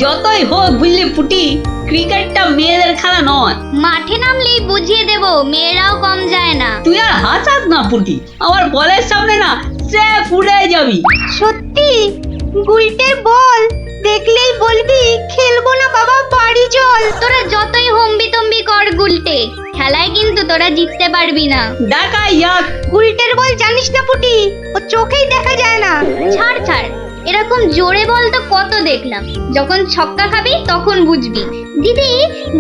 যতই হোক বুঝলি পুটি, ক্রিকেটটা মেয়েদের খেলা নয়। মাঠে নামলেই বুঝিয়ে দেব, মেয়েরাও কম যায় না। তুই আর হাসাস না পুটি, আমার বলের সামনে না সে উড়ে যাবি। সত্যি গুলটের বল দেখলেই বলবি খেলবো না বাবা, বাড়ি চল। তোরা যতই হম্বি তম্বি কর গুলটে, খেলায় কিন্তু তোরা জিততে পারবি না। দেখা যাক। গুলটের বল জানিস না পুটি, ও চোখেই দেখা যায় না। ছাড় ছাড়, এরকম জোরে বল তো কত দেখলাম, যখন ছক্কা খাবি তখন বুঝবি। দিদি,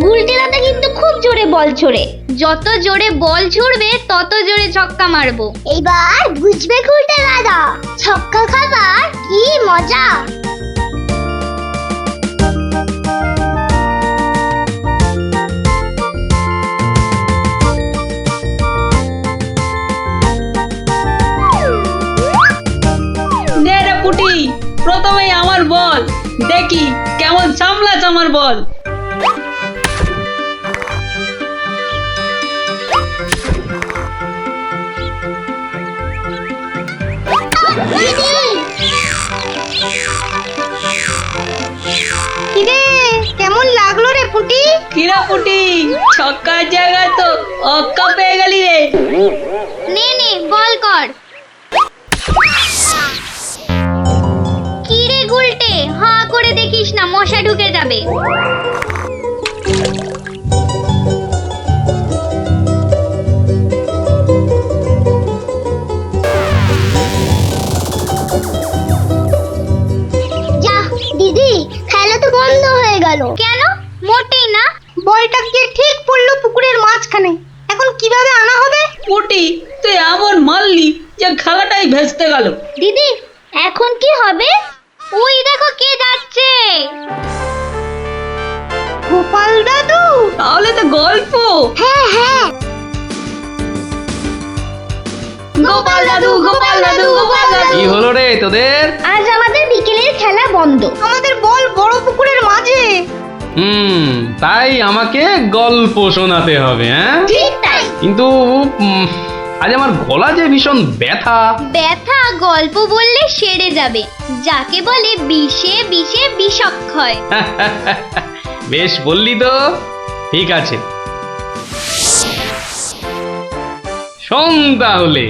গুলটে দাদা কিন্তু খুব জোরে বল ছোড়ে, যত জোরে বল ছুড়বে তত জোরে ছক্কা মারবো। এইবার বুঝবে গুলটে দাদা, ছক্কা খাবার কি মজা। নে রে পুটি, প্রথমেই আমার বল, দেখি কেমন সামলাস আমার বল। কিরে কেমন লাগলো রে পুটি? কিরা পুটি, ছক্কার জায়গায় তো অক্কা পেয়ে গেলি রে। নে নে বল কর। কি রে গুলটে, হাঁ করে দেখিস না, মশা ঢুকে যাবে। যা দিদি, খেলা তো বন্ধ হয়ে গেল। কেন? মোটেই না। বলটা গিয়ে ঠিক পড়লো পুকুরের মাঝখানে, এখন কিভাবে আনা হবে? পুটি, তুই এমন মারলি যে খেলাটাই ভেস্তে গেল। দিদি, এখন কি হবে? ওই দেখো কে যাচ্ছে। গোপাল দাদু। তাহলে তো গল্প। হ্যাঁ হ্যাঁ, গোপাল দাদু, গোপাল দাদু, গোপাল দাদু। কি হলো রে তোদের? আজ আমাদের বিকেলের খেলা বন্ধ। আমাদের বল বড় পুকুরের মাঝে। তাই আমাকে গল্প শোনাতে হবে, হ্যাঁ? ঠিক তাই। কিন্তু আজ আমার গলা যে ভীষণ ব্যথা। ব্যথা গল্প বললে সেরে যাবে, যাকে বলে বিষে বিষে বিষক্ষয়। বেশ বললি তো, ঠিক আছে, শোন তাহলে।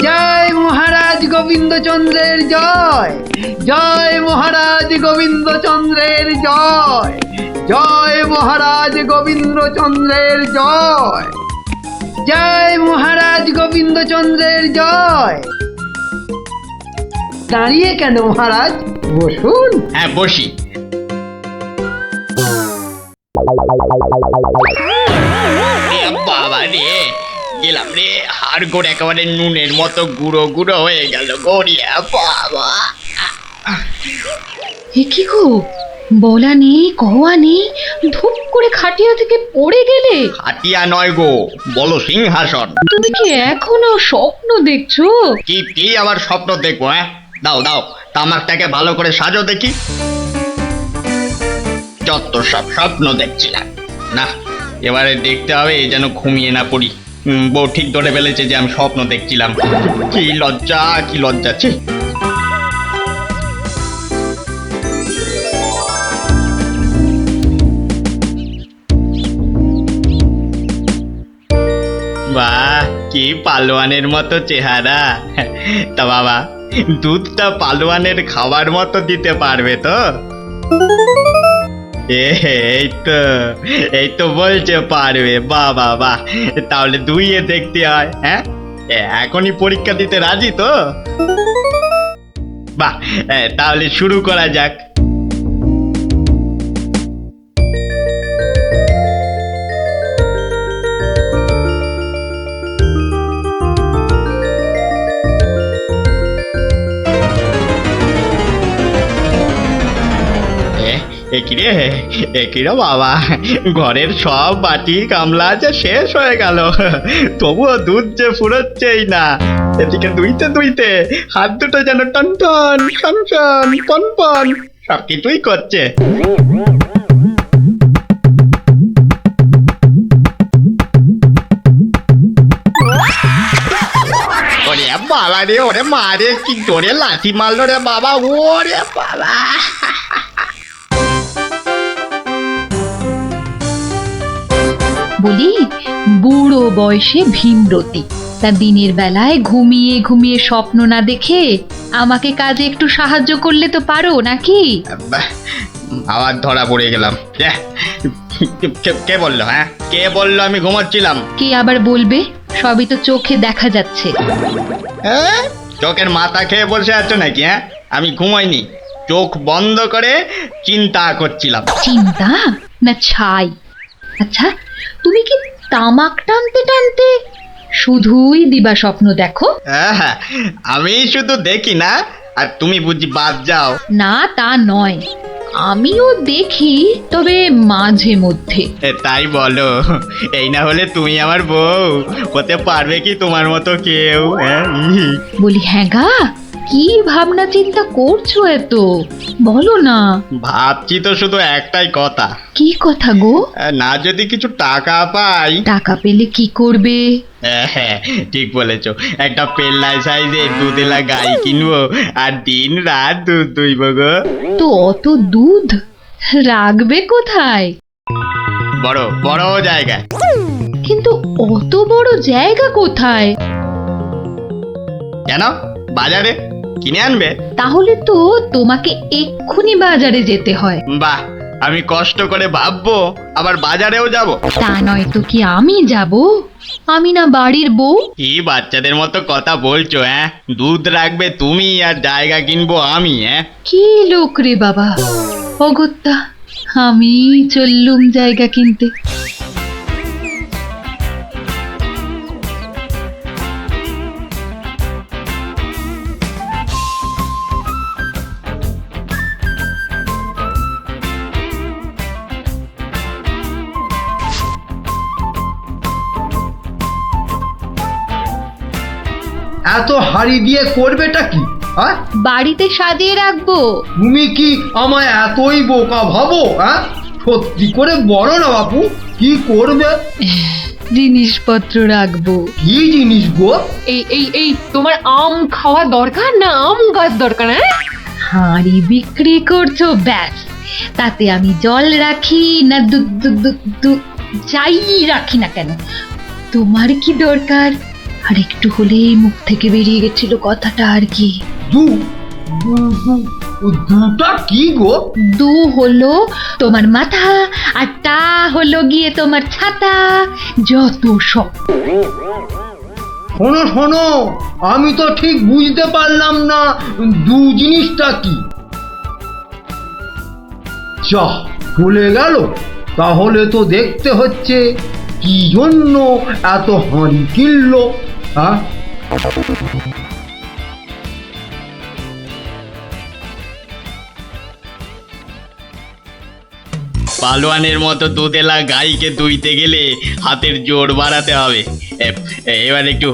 জয় মহারাজ গোবিন্দচন্দ্রের জয়, জয় মহারাজ গোবিন্দচন্দ্রের জয়, জয় মহারাজ গোবিন্দচন্দ্রের জয়, জয় মহারাজ গোবিন্দচন্দ্রের জয়। দাঁড়িয়ে কেন মহারাজ, বসুন। হ্যাঁ বসি। বাবা রে, গেলাম রে, হাড় গোড় একেবারে নুনের মতো গুঁড়ো গুঁড়ো হয়ে গেল গড়িয়া। বাবা, কি গো, বলা নেই কওয়া নেই, ধূপ করে খাটিয়া থেকে পড়ে গেলে। হাতিয়া নয় গো, বলো সিংহাসন। তুমি কি এখনো স্বপ্ন দেখছো? কি আবার স্বপ্ন দেখবো? হ্যাঁ, দাও দাও, তামাকটাকে ভালো করে সাজো দেখি। যত সব স্বপ্ন দেখছিলাম, না এবারে দেখতে হবে যেন ঘুমিয়ে না পড়ি। বউ ঠিক ধরে ফেলেছে যে আমি স্বপ্ন দেখছিলাম। কি লজ্জা, কি লজ্জা। ছি। বাহ, কি পালোয়ানের মতো চেহারা। তা বাবা, দুধটা পালোয়ানের খাবার মতো দিতে পারবে তো? এই তো বলছে পারবে। বাহ বাহ বাহ, তাহলে দুইয়ে দেখতে হয়। হ্যাঁ, এখনই পরীক্ষা দিতে রাজি তো? বাহ, তাহলে শুরু করা যাক। একিরে বাবা, ঘরের সব বাটি গামলা যে শেষ হয়ে গেল, তবুও দুধ যে ফুরোচ্ছেই না। এদিকে দুইতে দুইতে হাত দুটো যেন টন টন টন টন পন পন সব কিছুই করছে। ওরে বাবা রে, ওরে মা রে, কি জোরে লাথি মারলো রে বাবা, ওরে বাবা। বলি, বুড়ো বয়সে ভীমরতি, তা দিনের বেলায় ঘুমিয়ে ঘুমিয়ে স্বপ্ন না দেখে আমাকে কাজে একটু সাহায্য করলে তো পারো নাকি? বাহ, আবার ধরা পড়ে গেলাম। কে বললো? হ্যাঁ, কে বললো আমি ঘুমাচ্ছিলাম? কে আবার বলবে? সবই তো চোখে দেখা যাচ্ছে। হ্যাঁ, চোখের মাথা খেয়ে বসে আছো নাকি? হ্যাঁ, আমি ঘুমাইনি, চোখ বন্ধ করে চিন্তা করছিলাম। চিন্তা না ছাই? আচ্ছা, তুমি কি তামাক টানতে টানতে শুধুই দিবা স্বপ্ন দেখো? হ্যাঁ, আমি শুধু দেখি না, আর তুমি বুঝি বাদ যাও? না, তা নয়, আমিও দেখি, তবে মাঝে মধ্যে। তাই বলো? এই না হলে তুমি আমার বউ হতে পারবে কি তোমার মতো কেউ? হ্যাঁ, বলি, হ্যাঁ গা, কি ভাবনা চিন্তা করছো এত? বলো না। ভাবছি তো শুধু একটাই কথা। কি কথা গো? না যদি কিছু টাকা পাই। টাকা পেলে কি করবে? হ্যাঁ, ঠিক বলেছো, একটা পেল্লাই সাইজের দুধেলা গাই কিনবো আর দিন রাত দুধ দুইব গো। তো অত দুধ রাখবে কোথায়? বড় বড় জায়গায়। কিন্তু অত বড় জায়গা কোথায়? কেন? বাজারে কিনে আনবে? তাহলে তো তোমাকে এক্ষুনি বাজারে যেতে হয়। বাহ, আমি কষ্ট করে ভাববো আবার বাজারেও যাব? তা নয় তো কি আমি যাব? আমি না বাড়ির বউ? কি বাচ্চাদের মতো কথা বলছো? হ্যাঁ, দুধ রাখবে তুমি আর জায়গা কিনবো আমি? হ্যাঁ, কি লোক রে বাবা, অগত্যা আমি চললুম জায়গা কিনতে। এত হাড়ি দিয়ে করবেটা কি? হ্যাঁ, বাড়িতে সাজিয়ে রাখবো। তুমি কি আমায় এতই বোকা ভাবো? হ্যাঁ, সত্যি করে বলো না বাপু, কি করবে? জিনিসপত্র রাখবো। কি জিনিস গো? এই তোমার আম খাওয়া দরকার না আম গাছ দরকার? হ্যাঁ, হাঁড়ি বিক্রি করছো, ব্যাস। তাতে আমি জল রাখি না দুধ দুধ দুধ দুধ যাই রাখি না কেন, তোমার কি দরকার? আর একটু হলেই মুখ থেকে বেরিয়ে গেছিল কথাটা আর কি। দুটা কি গো? দু হলো তোমার মাথা, আর টা হলো গিয়ে তোমার ছাতা, যত সব। শোনো শোনো, আমি তো ঠিক বুঝতে পারলাম না দু জিনিসটা কি। যা চলে গেল, তাহলে তো দেখতে হচ্ছে কি জন্য এত হাঁড়ি কিনলো। হ্যাঁ, পালোয়ানের মতো দুধেলা গাইকে দুইতে গেলে হাতের জোর বাড়াতে হবে। এবার একটু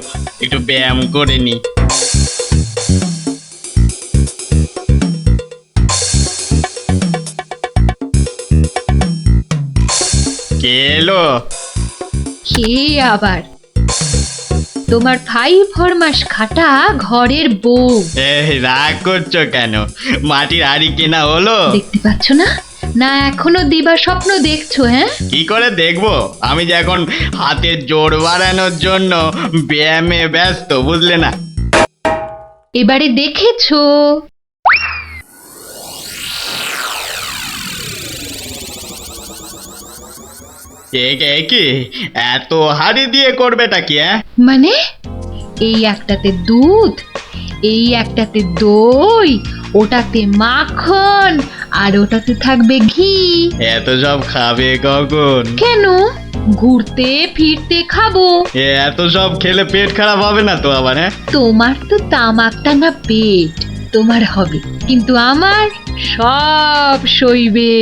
একটু ব্যায়াম করে নি। কে এলো? কে আবার? তোমার 5 ফরমাস খাটা ঘরের বউ। রাগ করছো কেন? মাটির হাড়ি কেনা হলো? দেখতে পাচ্ছ না? না এখনো দিবা স্বপ্ন দেখছো? হ্যাঁ, কি করে দেখবো? আমি যে এখন হাতের জোর বাড়ানোর জন্য ব্যায়ামে ব্যস্ত, বুঝলে না? এবারে দেখেছো? কি এত হাড়ি দিয়ে করবেটা কি? মানে এই একটাতে দুধ, এই একটাতে দই, ওটাতে মাখন, আর ওটাতে থাকবে ঘি। এত সব খাবে কখন? কেন? ঘুরতে ফিরতে খাবো। এত সব খেলে পেট খারাপ হবে না তো আবার? হ্যাঁ, তোমার তো তামাক টানা পেট, তোমার হবে, কিন্তু আমার সব সইবে।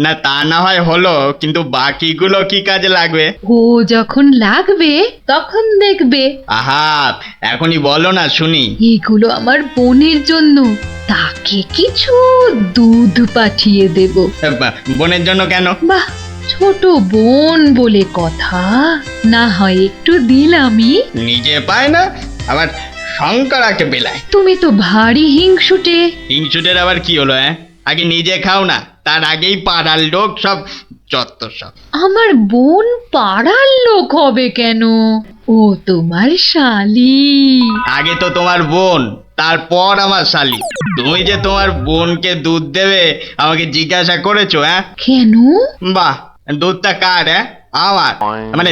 না তা না হয় হলো, কিন্তু বাকিগুলো কি কাজে লাগবে? ও যখন লাগবে তখন দেখবে। আহা, এখনই বলো না শুনি। এগুলো আমার বোনের জন্য, তাকে কিছু দুধ পাঠিয়ে দেব। বোনের জন্য কেন? বাহ, ছোট বোন বলে কথা, না হয় একটু দিলামই। নিজে পায় না, আবার শঙ্করাকে বেলায়। তুমি তো ভারী হিংসুটে। হিংসুটের আবার কি হলো? আগে নিজে খাও না, তার আগেই পাড়ার লোক সব যত সব। আমার বোন পাড়ার লোক হবে কেন? ও তোমার শালি। আগে তো তোমার বোন, তারপর আমার শালি। তুমি যে তোমার বোনকে দুধ দেবে আমাকে জিজ্ঞাসা করেছো? কেন? বাহ, দুধটা কার? আমার, মানে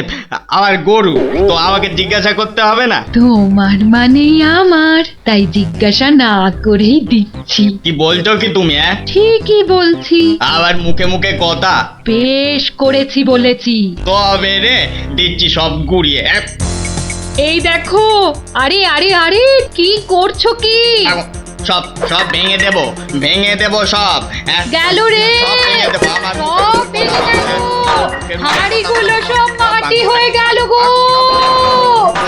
আমার গরু, তো আমাকে জিজ্ঞাসা করতে হবে না? তোমার মানেই আমার, তাই জিজ্ঞাসা না করেই দিচ্ছি। কি বলছো কি তুমি? ঠিকই বলছি। আবার মুখে মুখে কথা। বেশ করেছি বলেছি। তবে রে দিচ্ছি সব গুড়িয়ে। এই দেখো, আরে আরে আরে, কি করছো কি? সব সব ভেঙে দেবো, ভেঙে দেবো সব। গেল রে, সব ভেঙে দেবো, আমার সব ভেঙে গেল। হাঁড়িগুলো সব মাটি হয়ে গেল গো,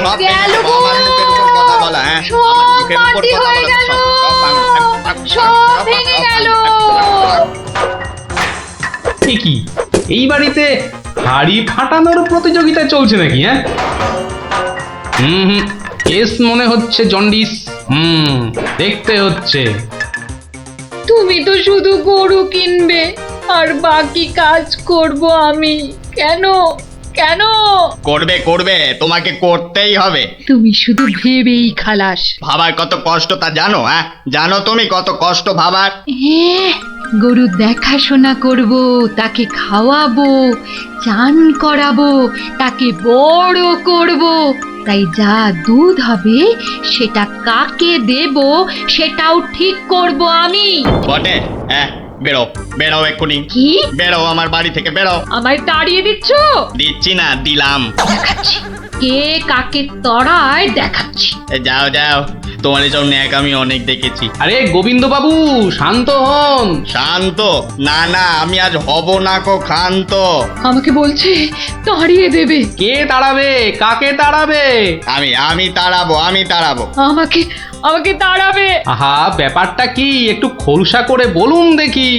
সব গেল গো, আমার মুখের উপর কথা বলা। সব মাটি হয়ে গেল, সব ভেঙে গেল। কি এই বাড়িতে হাড়ি ফাটানোর প্রতিযোগিতা চলছে নাকি? হুম, কেস মনে হচ্ছে জন্ডিস। দেখতে হচ্ছে। তুমি তো শুধু গরু কিনবে আর বাকি কাজ করব আমি। কেন কেন? করবে করবে, তোমাকে করতেই হবে। তুমি শুধু ভেবেই খালাস। ভাবার কত কষ্ট তা জানো? জানো তুমি কত কষ্ট ভাবার? গরু দেখাশোনা করব, তাকে খাওয়াবো, চান করাবো, তাকে বড় করব, তাই যা দুধ হবে সেটা কাকে দেব সেটাও ঠিক করব আমি। বটে? বেরো বেরো এক্ষুনি। কি? বেরো আমার বাড়ি থেকে, বেরো। আমায় তাড়িয়ে দিচ্ছ? দিচ্ছি না, দিলাম। দেখাচ্ছি কে কাকে তড়ায়, দেখাচ্ছি। যাও যাও, তোমার এসব ন্যাক আমি অনেক দেখেছি। আরে গোবিন্দ বাবু, শান্ত হন। শান্ত? না না, আমি আজ হব না কো ক্ষান্ত। আমাকে বলছে তাড়িয়ে দেবে। কে তাড়াবে? কাকে তাড়াবে? আমি তাড়াবো, আমি তাড়াবো। আমাকে আমাকে তাড়াবে। আহা, ব্যাপারটা কি একটু খোলসা করে বলুন দেখি।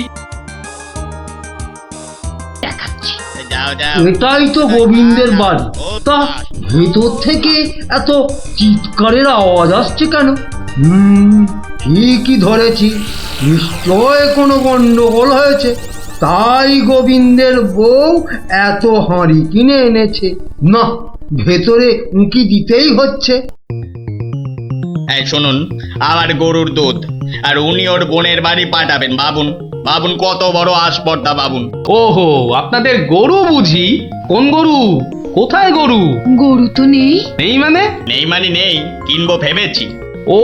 দেখাচ্ছি। যাও যাও। এটাই তো গোবিন্দের বাড়ি। তা ভেতর থেকে এত চিৎকারের আওয়াজ আসছে কেন? ঠিকই ধরেছি, নিশ্চয় কোনো গন্ডগোল হয়েছে, তাই গোবিন্দের বউ এত হাঁড়ি কিনে এনেছে। না, ভেতরে উঁকি দিতেই হচ্ছে। এই শুনুন, আমার গরুর দুধ, আর উনি ওর বোনের বাড়ি পাঠাবেন। ভাবুন ভাবুন, কত বড় আসপর্দা ভাবুন। ওহো, আপনাদের গরু বুঝি? কোন গরু? কোথায় গরু? গরু তো নেই। নেই মানে? নেই মানে নেই, কিনবো ভেবেছি। ও,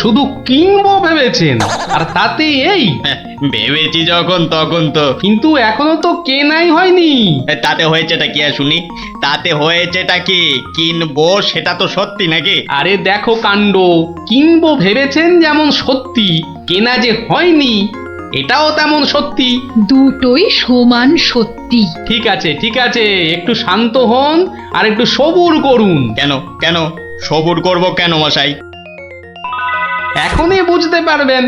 শুধু কিনবো ভেবেছেন? আর তাতে এই? ভেবেছি যখন তখন তো। কিন্তু এখনো তো কেনাই হয়নি। তাতে হয়েছেটা কি শুনি? তাতে হয়েছেটা কি? কিনবো সেটা তো সত্যি নাকি? আরে দেখো কাণ্ড, কিনবো ভেবেছেন যেমন সত্যি, কেনা যে হয়নি এটাও তেমন সত্যি। দুটোই সমান সত্যি। ঠিক আছে ঠিক আছে, একটু শান্ত হন আর একটু সবুর করুন। কেন কেন সবুর করব কেন মশাই? এখনই বুঝতে পারবেন।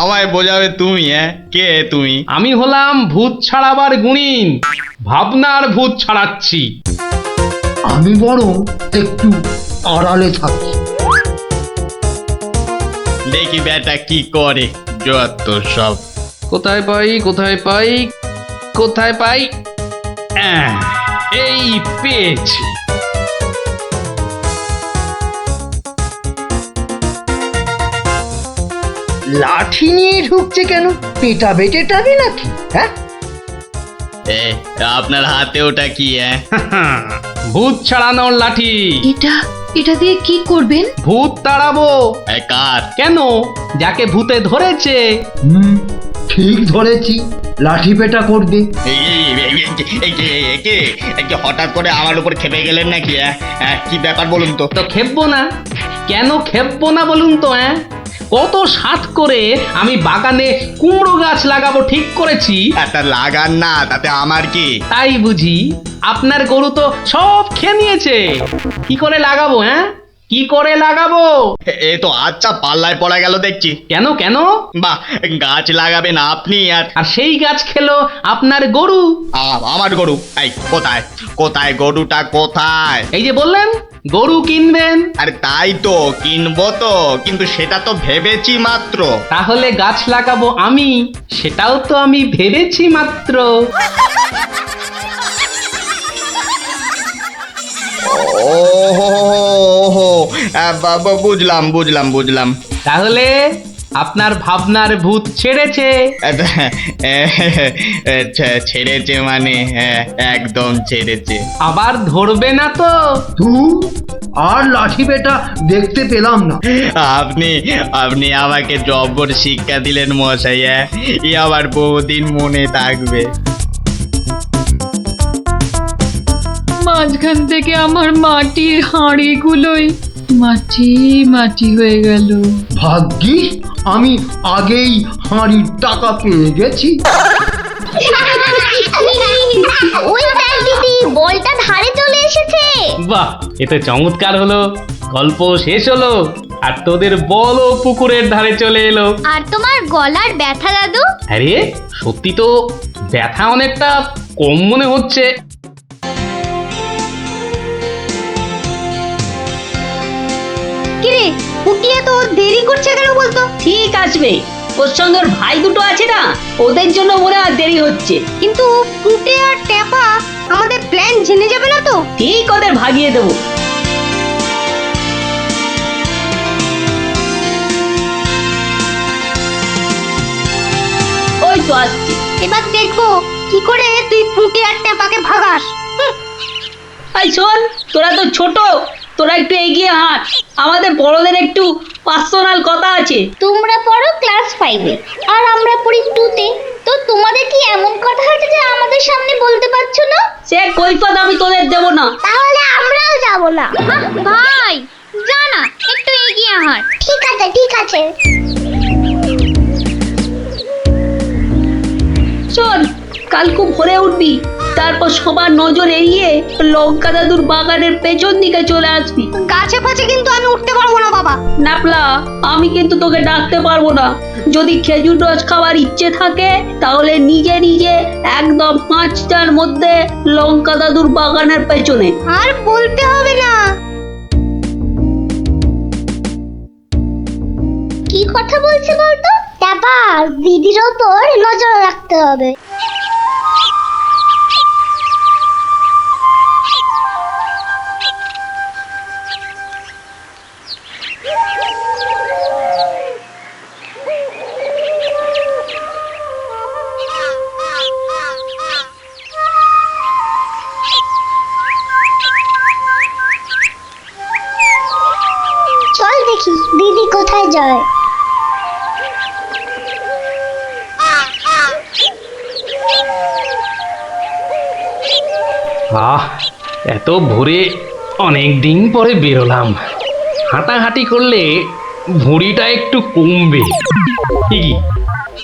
আমায় বোঝাবে তুমি? কে তুমি? আমি হলাম ভূত ছাড়াবার গুণিন, ভাবনার ভূত ছাড়াচ্ছি। আমি বরং একটু আড়ালে থাকি। দেখি বেটা কি করে, যত সব। কোথায় পাই কোথায় পাই কোথায় পাই? এই পেয়েছি। লাঠি নিয়ে ঢুকছে কেন? পেটাবে টেটাবে নাকি? আপনার হাতে ওটা কি? ভূত ছাড়ানোর লাঠি। এটা দিয়ে কি করবেন? ভূত তাড়াবো। কার? কেন? যাকে ভূতে ধরেছে। ঠিক ধরেছি, লাঠি পেটা করবে। হঠাৎ করে আমার উপর খেপে গেলেন নাকি? কি ব্যাপার বলুন তো? তো খেপবো না? কেন খেপবো না বলুন তো? কত সাত করে আমি বাগানে কুমড়ো গাছ লাগাবো ঠিক করেছি। একটা লাগান না, তাতে আমার কি? তাই বুঝি আপনার গরু তো সব খেয়ে নিয়েছে। কি করে লাগাবো? হ্যাঁ, কি করে লাগাবো? এ তো আচ্ছা পাল্লায় পড়া গেল দেখছি। কেন কেন? বাহ, গাছ লাগাবেন আপনি আর আর সেই গাছ খেলো আপনার গরু। আমার গরু? এই কোথায় কোথায় গরুটা কোথায়? এই যে বললেন গরু কিনবেন। আরে তাই তো কিনবো তো, কিন্তু সেটা তো ভেবেছি মাত্র। তাহলে গাছ লাগাবো আমি, সেটাও তো আমি ভেবেছি মাত্র। ওহো, বুঝলাম বুঝলাম বুঝলাম। তাহলে আপনার ভাবনার ভূত ছেড়েছে। ছেড়েছে মানে? হ্যাঁ, একদম ছেড়েছে। আবার ধরবে না তো? তুই আর লাঠি বেটা দেখতে পেলাম না। আপনি আপনি আমাকে জব্বর শিক্ষা দিলেন মশাই। এ আবার বহুদিন মনে থাকবে। মাঝখান থেকে আমার মাটির হাঁড়িগুলোই মাটি মাটি হয়ে গেল। ভাগ্যিস আমি আগেই হাঁড়ির টাকা পেয়ে গেছি। ওই দেখ দিদি, বলটা ধারে চলে এসেছে। বাহ, এ তো চমৎকার হলো। গল্প শেষ হলো আর তোদের বলও পুকুরের ধারে চলে এলো। আর তোমার গলার ব্যথা দাদু? আরে সত্যি তো ব্যথা অনেকটা কম মনে হচ্ছে। কিরে পুটিয়ে তো দেরি করছে কেন বলতো? ঠিক আসবে, ওর সঙ্গে ওর ভাই দুটো আছে না, ওদের জন্য মনে হয় দেরি হচ্ছে। কিন্তু পুটে আর টেপা আমাদের প্ল্যান জেনে যাবে না তো? ঠিক ওদের ভাগিয়ে দেবো। ওই তো আসছে। এবার দেখবো কি করে তুই পুটে আর টেপাকে ভাগাস। এই শোন, তোরা তো ছোট, তোরা একটু এগিয়ে হাঁট, আমাদের বড়দের একটু পার্সোনাল কথা আছে। তোমরা পড়ো ক্লাস 5-এ আর আমরা পড়ি 2-তে। তো তোমাদের কি এমন কথা আছে যে আমাদের সামনে বলতে পারছো না? সে কৈফত আমি তোদের দেবো না। তাহলে আমরাও যাব না। ভাই যা না, একটু এগিয়ে হাঁট। ঠিক আছে ঠিক আছে। শোন, কাল খুব ভোরে উঠবি, তারপর সবার নজর এড়িয়ে লঙ্কা দাদুর বাগানের পেছন দিকে চলে আসবি। গাছে ফাছে কিন্তু আমি উঠতে পারবো না বাবা। নাপলা, আমি কিন্তু তোকে ডাকতে পারবো না। যদি খেজুর রস খাওয়ার ইচ্ছে থাকে তাহলে নিজে নিজে একদম 5টার মধ্যে লঙ্কা দাদুর বাগানের পেছনে। আর বলতে হবে না। কি কথা বলছে বলতো? টাপা, দিদির ওপর নজর রাখতে হবে। চল দেখি দিদি কোথায় যায়। এত ভোরে অনেক দিন পরে বেরোলাম। হাঁটাহাঁটি করলে ভুঁড়িটা একটু কমবে। কি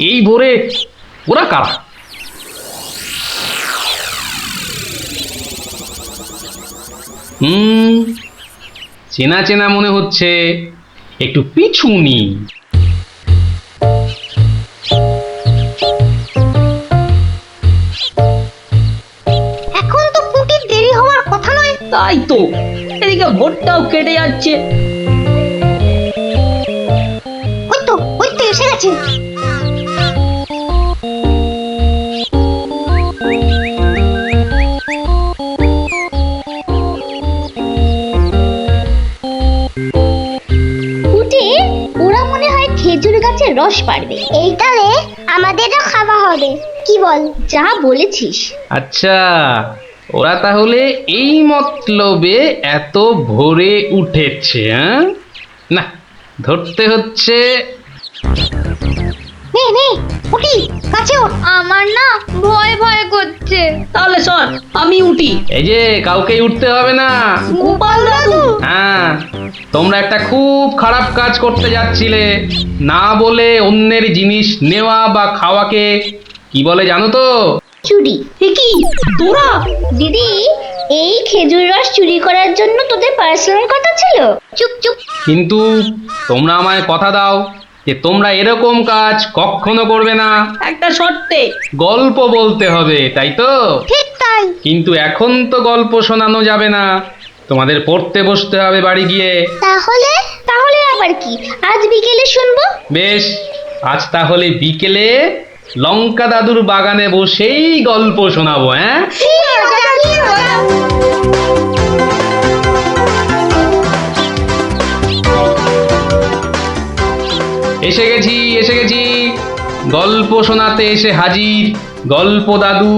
এই ভোরে ওরা কারা? চেনা চেনা মনে হচ্ছে, একটু পিছু নি। এখন তো পুটির দেরি হওয়ার কথা নয়। তাই তো, এদিকে ভোটটাও কেটে যাচ্ছে। ওই তো এসে গেছে। ওরা মনে হয় খেজুর গাছের রস পাড়বে। এইটারে আমাদেরও খাওয়া হবে। কি বল? যা বলেছিস। আচ্ছা, ওরা তাহলে এই মতলবে এত ভোরে উঠেছে। হ্যাঁ, না ধরতে হচ্ছে। নে নে উঠি, কাছে ওঠ। আমার না ভয় ভয় করছে। তাহলে শোন, আমি উঠি। এই যে কাউকেই উঠতে হবে না। গোপাল দাদু, হ্যাঁ, তোমরা একটা খুব খারাপ কাজ করতে যাচ্ছিলে। না বলে অন্যের জিনিস নেওয়া বা খাওয়াকে কি বলে জানো তো? চুরি। এ কি তোরা? দিদি, এই খেজুর রস চুরি করার জন্য তোদের পার্সোনাল কথা ছিল? চুপ চুপ। কিন্তু তোমরা আমায় কথা দাও যে তোমরা এরকম কাজ কখনো করবে না। একটা শর্তে। গল্প বলতে হবে, তাই তো? ঠিক তাই। কিন্তু এখন তো গল্প শোনানো যাবে না, তোমাদের পড়তে বসতে হবে বাড়ি গিয়ে। তাহলে তাহলে আবার কি? আজ বিকেলে শুনবো। বেশ, আজ তাহলে বিকেলে লঙ্কা দাদুর বাগানে বসেই গল্প শোনাবো। হ্যাঁ, এসে গেছি এসে গেছি, গল্প শোনাতে এসে হাজির গল্প দাদু।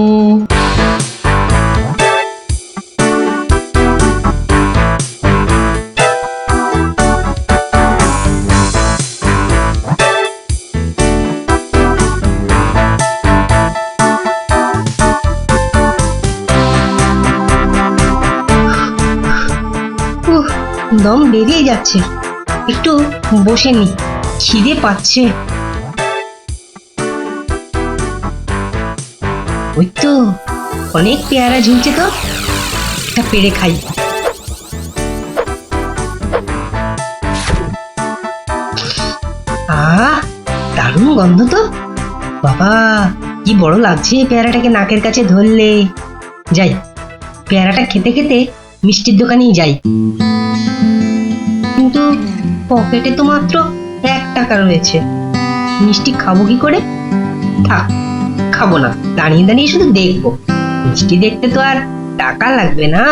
দম বেরিয়ে যাচ্ছে, একটু বসে নি, খিদে পাচ্ছে। ওই তো অনেক পেয়ারা ঝুলছে, তো একটা পেড়ে খাই। আহ, দারুণ গন্ধ তো। বাবা, কি বড় লাগছে পেয়ারাটাকে নাকের কাছে ধরলে। যাই, পেয়ারাটা খেতে খেতে মিষ্টির দোকানেই যাই। কিন্তু পকেটে তো মাত্র 1 টাকা রয়েছে, মিষ্টি খাবো কি করে? থাক, খাবো না, দাঁড়িয়ে দাঁড়িয়ে শুধু দেখবো। মিষ্টি দেখতে তো আর টাকা লাগবে না।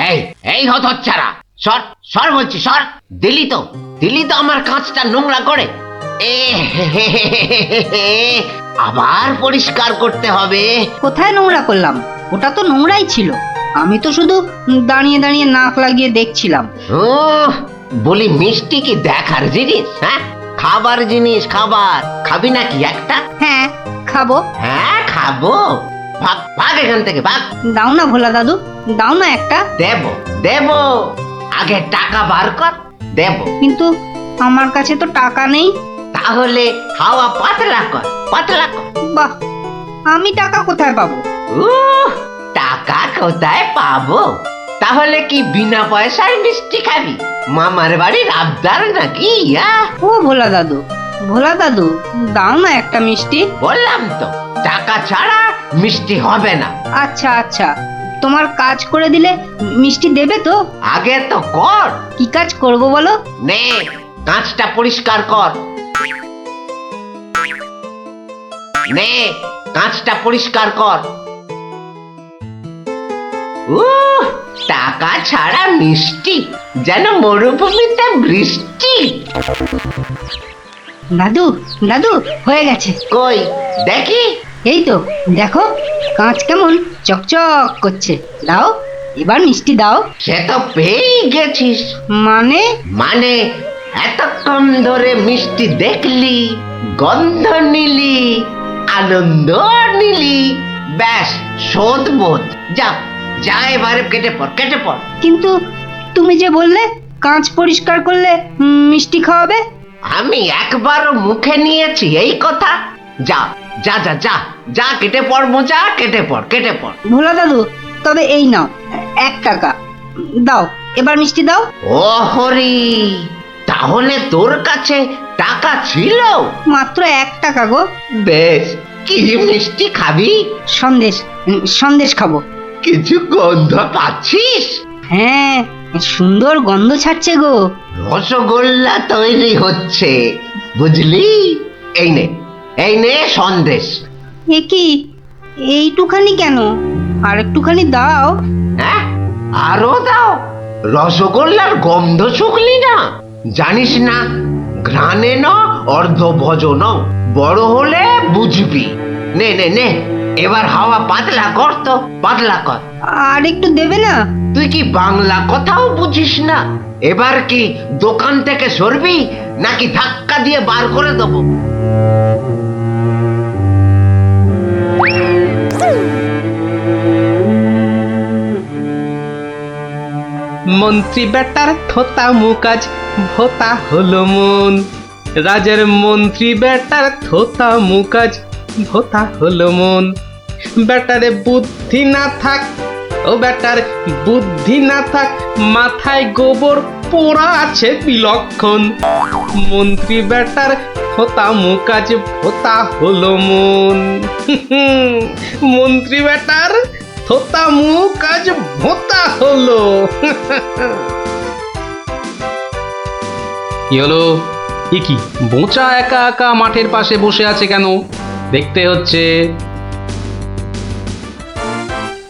এই এই হতচ্ছাড়া, সর সর বলছি, সর। দিলি তো আমার কাঁচটা নোংরা করে। এ আবার পরিষ্কার করতে হবে। কোথায় নোংরা করলাম? ওটা তো নোংরাই ছিল। আমি তো শুধু দাঁড়িয়ে দাঁড়িয়ে নাক লাগিয়ে দেখছিলাম। বলি, মিষ্টি কি দেখার জিনিস? হ্যাঁ, খাবার জিনিস। খাবার খাবি নাকি একটা? হ্যাঁ, খাবো। হ্যাঁ, খাবো। ভাগ ভাগ এখান থেকে, ভাগ। দাও না ভোলা দাদু, দাও না একটা। দেব দেব, আগে টাকা বার কর, দেব। কিন্তু আমার কাছে তো টাকা নেই। তাহলে হাওয়া পাতলা কর, পাতলা কর। বাহ, আমি টাকা কোথায় পাবো? টাকা কোথায় পাবো? তাহলে কি বিনা পয়সায় মিষ্টি খাবি? মামার বাড়ির আবদার নাকি? ও ভোলা দাদু, ভোলা দাদু, দাও না একটা মিষ্টি। বললাম তো, টাকা ছাড়া মিষ্টি হবে না। আচ্ছা আচ্ছা, তোমার কাজ করে দিলে মিষ্টি দেবে তো? আগে তো কর। কি কাজ করব বলো? নে, কাঁচটা পরিষ্কার কর। নে, কাঁচটা পরিষ্কার কর। টাকা ছাড়া মিষ্টি যেন মরুভূমিতে বৃষ্টি। দাদু দাদু, হয়ে গেছে। কই দেখি? এই তো দেখো, কাঁচ কেমন চকচক করছে। দাও, এবার মিষ্টি দাও। সে তো পেয়ে গেছিস। মানে? মানে এতক্ষণ ধরে মিষ্টি দেখলি, গন্ধ নিলি, আনন্দ নিলি, ব্যাস শোধ বোধ। যা যা, এবারে কেটে পড়, কেটে পড়। কিন্তু তুমি যে বললে কাঁচ পরিষ্কার করলে মিষ্টি খাওয়াবে। আমি একবারও মুখে নিয়েছি এই কথা? যা যা যা যা যা, কেটে পড় মোজা, কেটে পড়, কেটে পড়। ভোলা দাদু, তবে এই নাও 1 টাকা, দাও, এবার মিষ্টি দাও। ও হরি, তাহলে তোর কাছে টাকা ছিল? মাত্র 1 টাকা গো। বেশ, কি মিষ্টি খাবি? সন্দেশ, সন্দেশ খাবো। কিছু গন্ধ পাচ্ছিস? হ্যাঁ, সুন্দর গন্ধ ছাড়ছে গো। রসগোল্লা তৈরি হচ্ছে, বুঝলি? এই নে সন্দেশ। এ কি, এইটুখানি কেন? আর একটুখানি দাও। হ্যাঁ, আরো দাও। রসগোল্লার গন্ধ শুকলি না? জানিস না, ঘ্রাণে ন অর্ধ ভজন, বড় হলে বুঝবি। নে নে নে, এবার হাওয়া পাতলা কর তো, পাতলা কর। আর একটু দেবে না? তুই কি বাংলা কথাও বুঝিস না? এবার কি দোকান থেকে সরবি নাকি ধাক্কা দিয়ে বার করে দেবো? মন্ত্রী বেটার থোতা মুকাজ ভোতা হলো মন, রাজার মন্ত্রী বেটার থোতা মুকাজ ভোতা হলো মন। বেটারে বুদ্ধি না থাক, ও বেটার বুদ্ধি না থাক, মাথায় গোবর পোড়া আছে বিলক্ষণ। মন্ত্রী বেটার থোতা মুকাজ ভোতা হলো মন। মন্ত্রী বেটার থোতা মুকাজ ভোতা হলো। কি হলো? এ কি, বোঁচা একা একা মাঠের পাশে বসে আছে কেন? দেখতে হচ্ছে।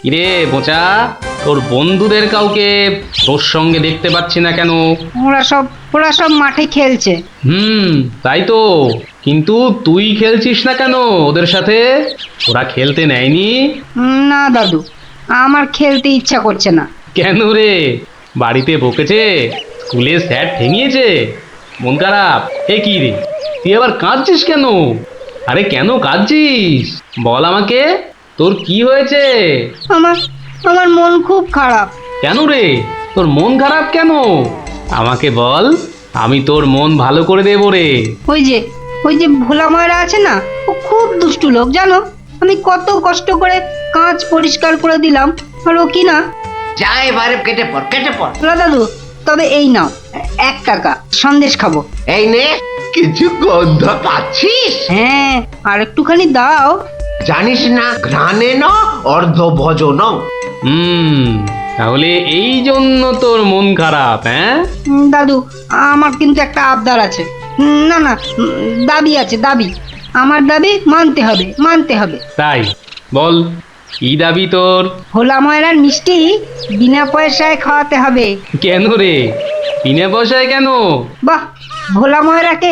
কিরে বোঁচা, তোর বন্ধুদের কাউকে তোর সঙ্গে দেখতে পাচ্ছি না কেন? ওরা সব মাঠে খেলছে। তাই তো, কিন্তু তুই খেলছিস না কেন ওদের সাথে? ওরা খেলতে নেয়নি? না দাদু, আমার খেলতে ইচ্ছা করছে না। কেন রে, বাড়িতে বকেছে? স্কুলে স্যার ঠেঙিয়েছে? মন খারাপ? এ কি রে, তুই আবার কাঁদছিস কেন? আরে কেন কাঁদছিস বল আমাকে, তোর কি হয়েছে? আমার মন খুব খারাপ। কেন রে, তোর মন খারাপ কেন? আমাকে বল, আমি তোর মন ভালো করে দেবো রে। ওই যে ভোলা ময়রা আছে না, ও খুব দুষ্টু লোক জানো। আমি কত কষ্ট করে কাঁচ পরিষ্কার করে দিলাম, আর ও কি না। যা এবারে কেটে পড়, কেটে পড়। দাদু, তবে এই নাও 1 টাকা, সন্দেশ খাবো। এই নে, কিছু গন্ধ পাচ্ছিস? হ্যাঁ, আর একটুখানি দাও। জানিস না, ঘ্রাণে ন অর্ধ ভজন। তাহলে এই জন্য তোর মন খারাপ? হ্যাঁ দাদু, আমার কিন্তু একটা আবদার আছে। না, দাবি আছে, দাবি। আমার দাবি মানতে হবে। তাই বল, কি দাবি তোর? ভোলা ময়রার মিষ্টি বিনা পয়সায় খাওয়াতে হবে। কেন রে, বিনা পয়সায় কেন? বাহ, ভোলা ময়রাকে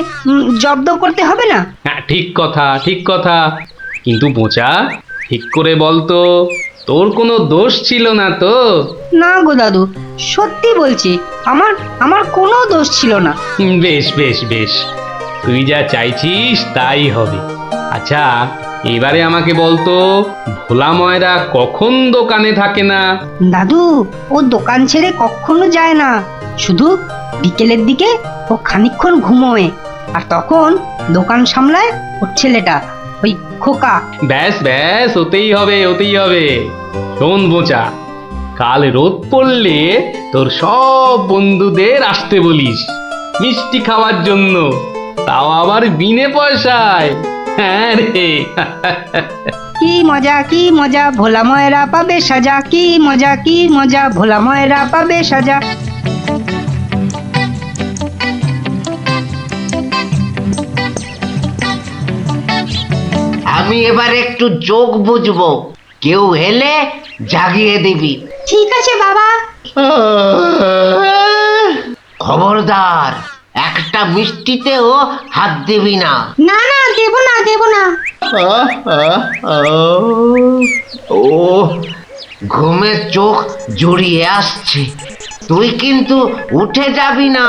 জব্দ করতে হবে না? হ্যাঁ, ঠিক কথা। কিন্তু বোঁচা, ঠিক করে বলতো, তোর কোনো দোষ ছিল না তো? না গো দাদু, সত্যি বলছি, আমার কোনো দোষ ছিল না। বেশ, তুই যা চাইছিস তাই হবে। আচ্ছা, এবারে আমাকে বলতো, ভোলা ময়রা কখন দোকানে থাকে না? দাদু, ও দোকান ছেড়ে কখনো যায় না। শুধু বিকেলের দিকে ও খানিকক্ষণ ঘুমোয়, আর তখন দোকান সামলায় ওর ছেলেটা, ওই খোকা। ব্যাস, ওতেই হবে। শোন বোঁচা, কাল রোদ পড়লে তোর সব বন্ধুদের আসতে বলিস মিষ্টি খাওয়ার জন্য, তাও আবার বিনে পয়সায়। হ্যাঁ রে। কি মজা, ভোলা ময়রা পাবে সাজা। কি মজা, ভোলা ময়রা পাবে সাজা। আমি এবার একটু যোগ বুঝবো, কেউ এলে জাগিয়ে দিবি। ঠিক আছে বাবা। খবরদার, একটা মিষ্টিতেও হাত দিবি না। না, দেব না। ও, ঘুমে চোখ জড়িয়ে আসছে। তুই কিন্তু উঠে যাবি না,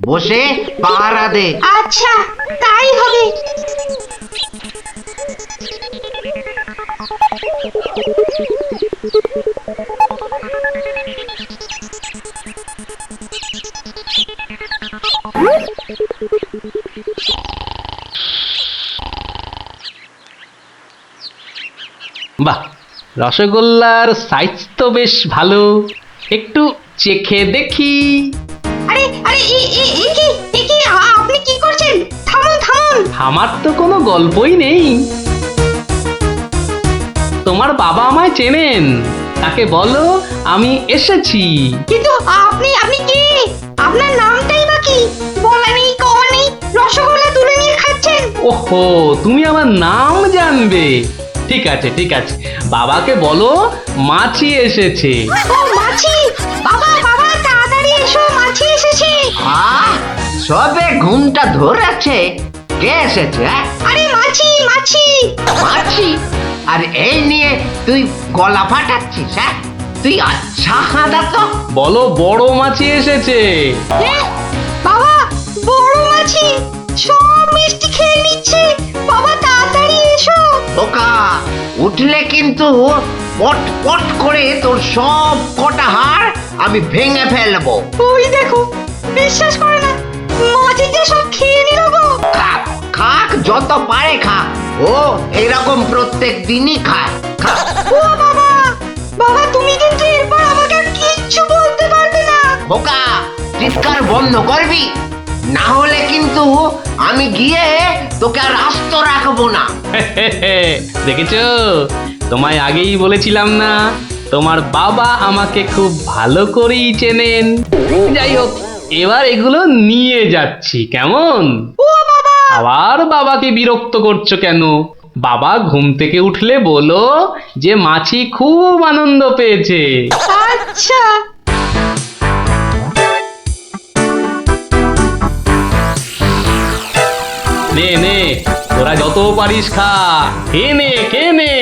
বসে পাহারা দে। আচ্ছা, তাই হবে। বাহ, রসগোল্লার সাইজ তো বেশ ভালো, একটু চেখে দেখি। আরে আপনি কি করছেন? থামুন। আমার তো কোনো গল্পই নেই। তোমার বাবা আমায় চেনেন, তাকে বলো আমি এসেছি। কিন্তু আপনি আপনি কি? আপনার নামটাই বা কি? বলা নেই কওয়া নেই, রসগোল্লা তুলে নিয়ে খাচ্ছেন। ওহো, তুমি আমার নাম জানবে? ঠিক আছে ঠিক আছে, বাবাকে বলো মাছি এসেছে। ও মাছি! বাবা বাবা তাড়াতাড়ি এসো, মাছি এসেছে। সবে ঘুমটা ধরেছে, কে এসেছে? আরে মাছি মাছি! মাছি? আর এই নিয়ে তুই গলা ফাটাচ্ছিস? হ্যাঁ, তুই আচ্ছা হাঁদা তো। বলো বড় মাছি এসেছে। বাবা বড় মাছি সব মিষ্টি খেয়ে নিচ্ছে। বাবা তাড়াতাড়ি এসো। ওকা উঠলে কিন্তু পট পট করে তোর সব কটা হাড় আমি ভেঙে ফেলবো। ওই দেখো, বিশ্বাস করে না, মাছি যে সব খেয়ে নিল গো। খাক খাক, যত পারে খাক। ও এরকম প্রত্যেক দিনই খায়। খাক। ও বাবা, বাবা তুমি কিন্তু এরপর আমাকে কিচ্ছু বলতে পারবে না। বোকা, চিৎকার বন্ধ করবি, না হলে কিন্তু আমি গিয়ে তোকে আর আস্ত রাখবো না। দেখেছো, তোমায় আগেই বলেছিলাম না, তোমার বাবা আমাকে খুব ভালো করেই চেনেন। যাই হোক, এবার এগুলো নিয়ে যাচ্ছি, কেমন? আবার বাবাকে বিরক্ত করছো কেন? বাবা ঘুম থেকে উঠলে বলো যে মাছি খুব আনন্দ পেয়েছে। আচ্ছা। নে নে, তোরা যত পারিস খা, খেয়ে নে খেয়ে নে।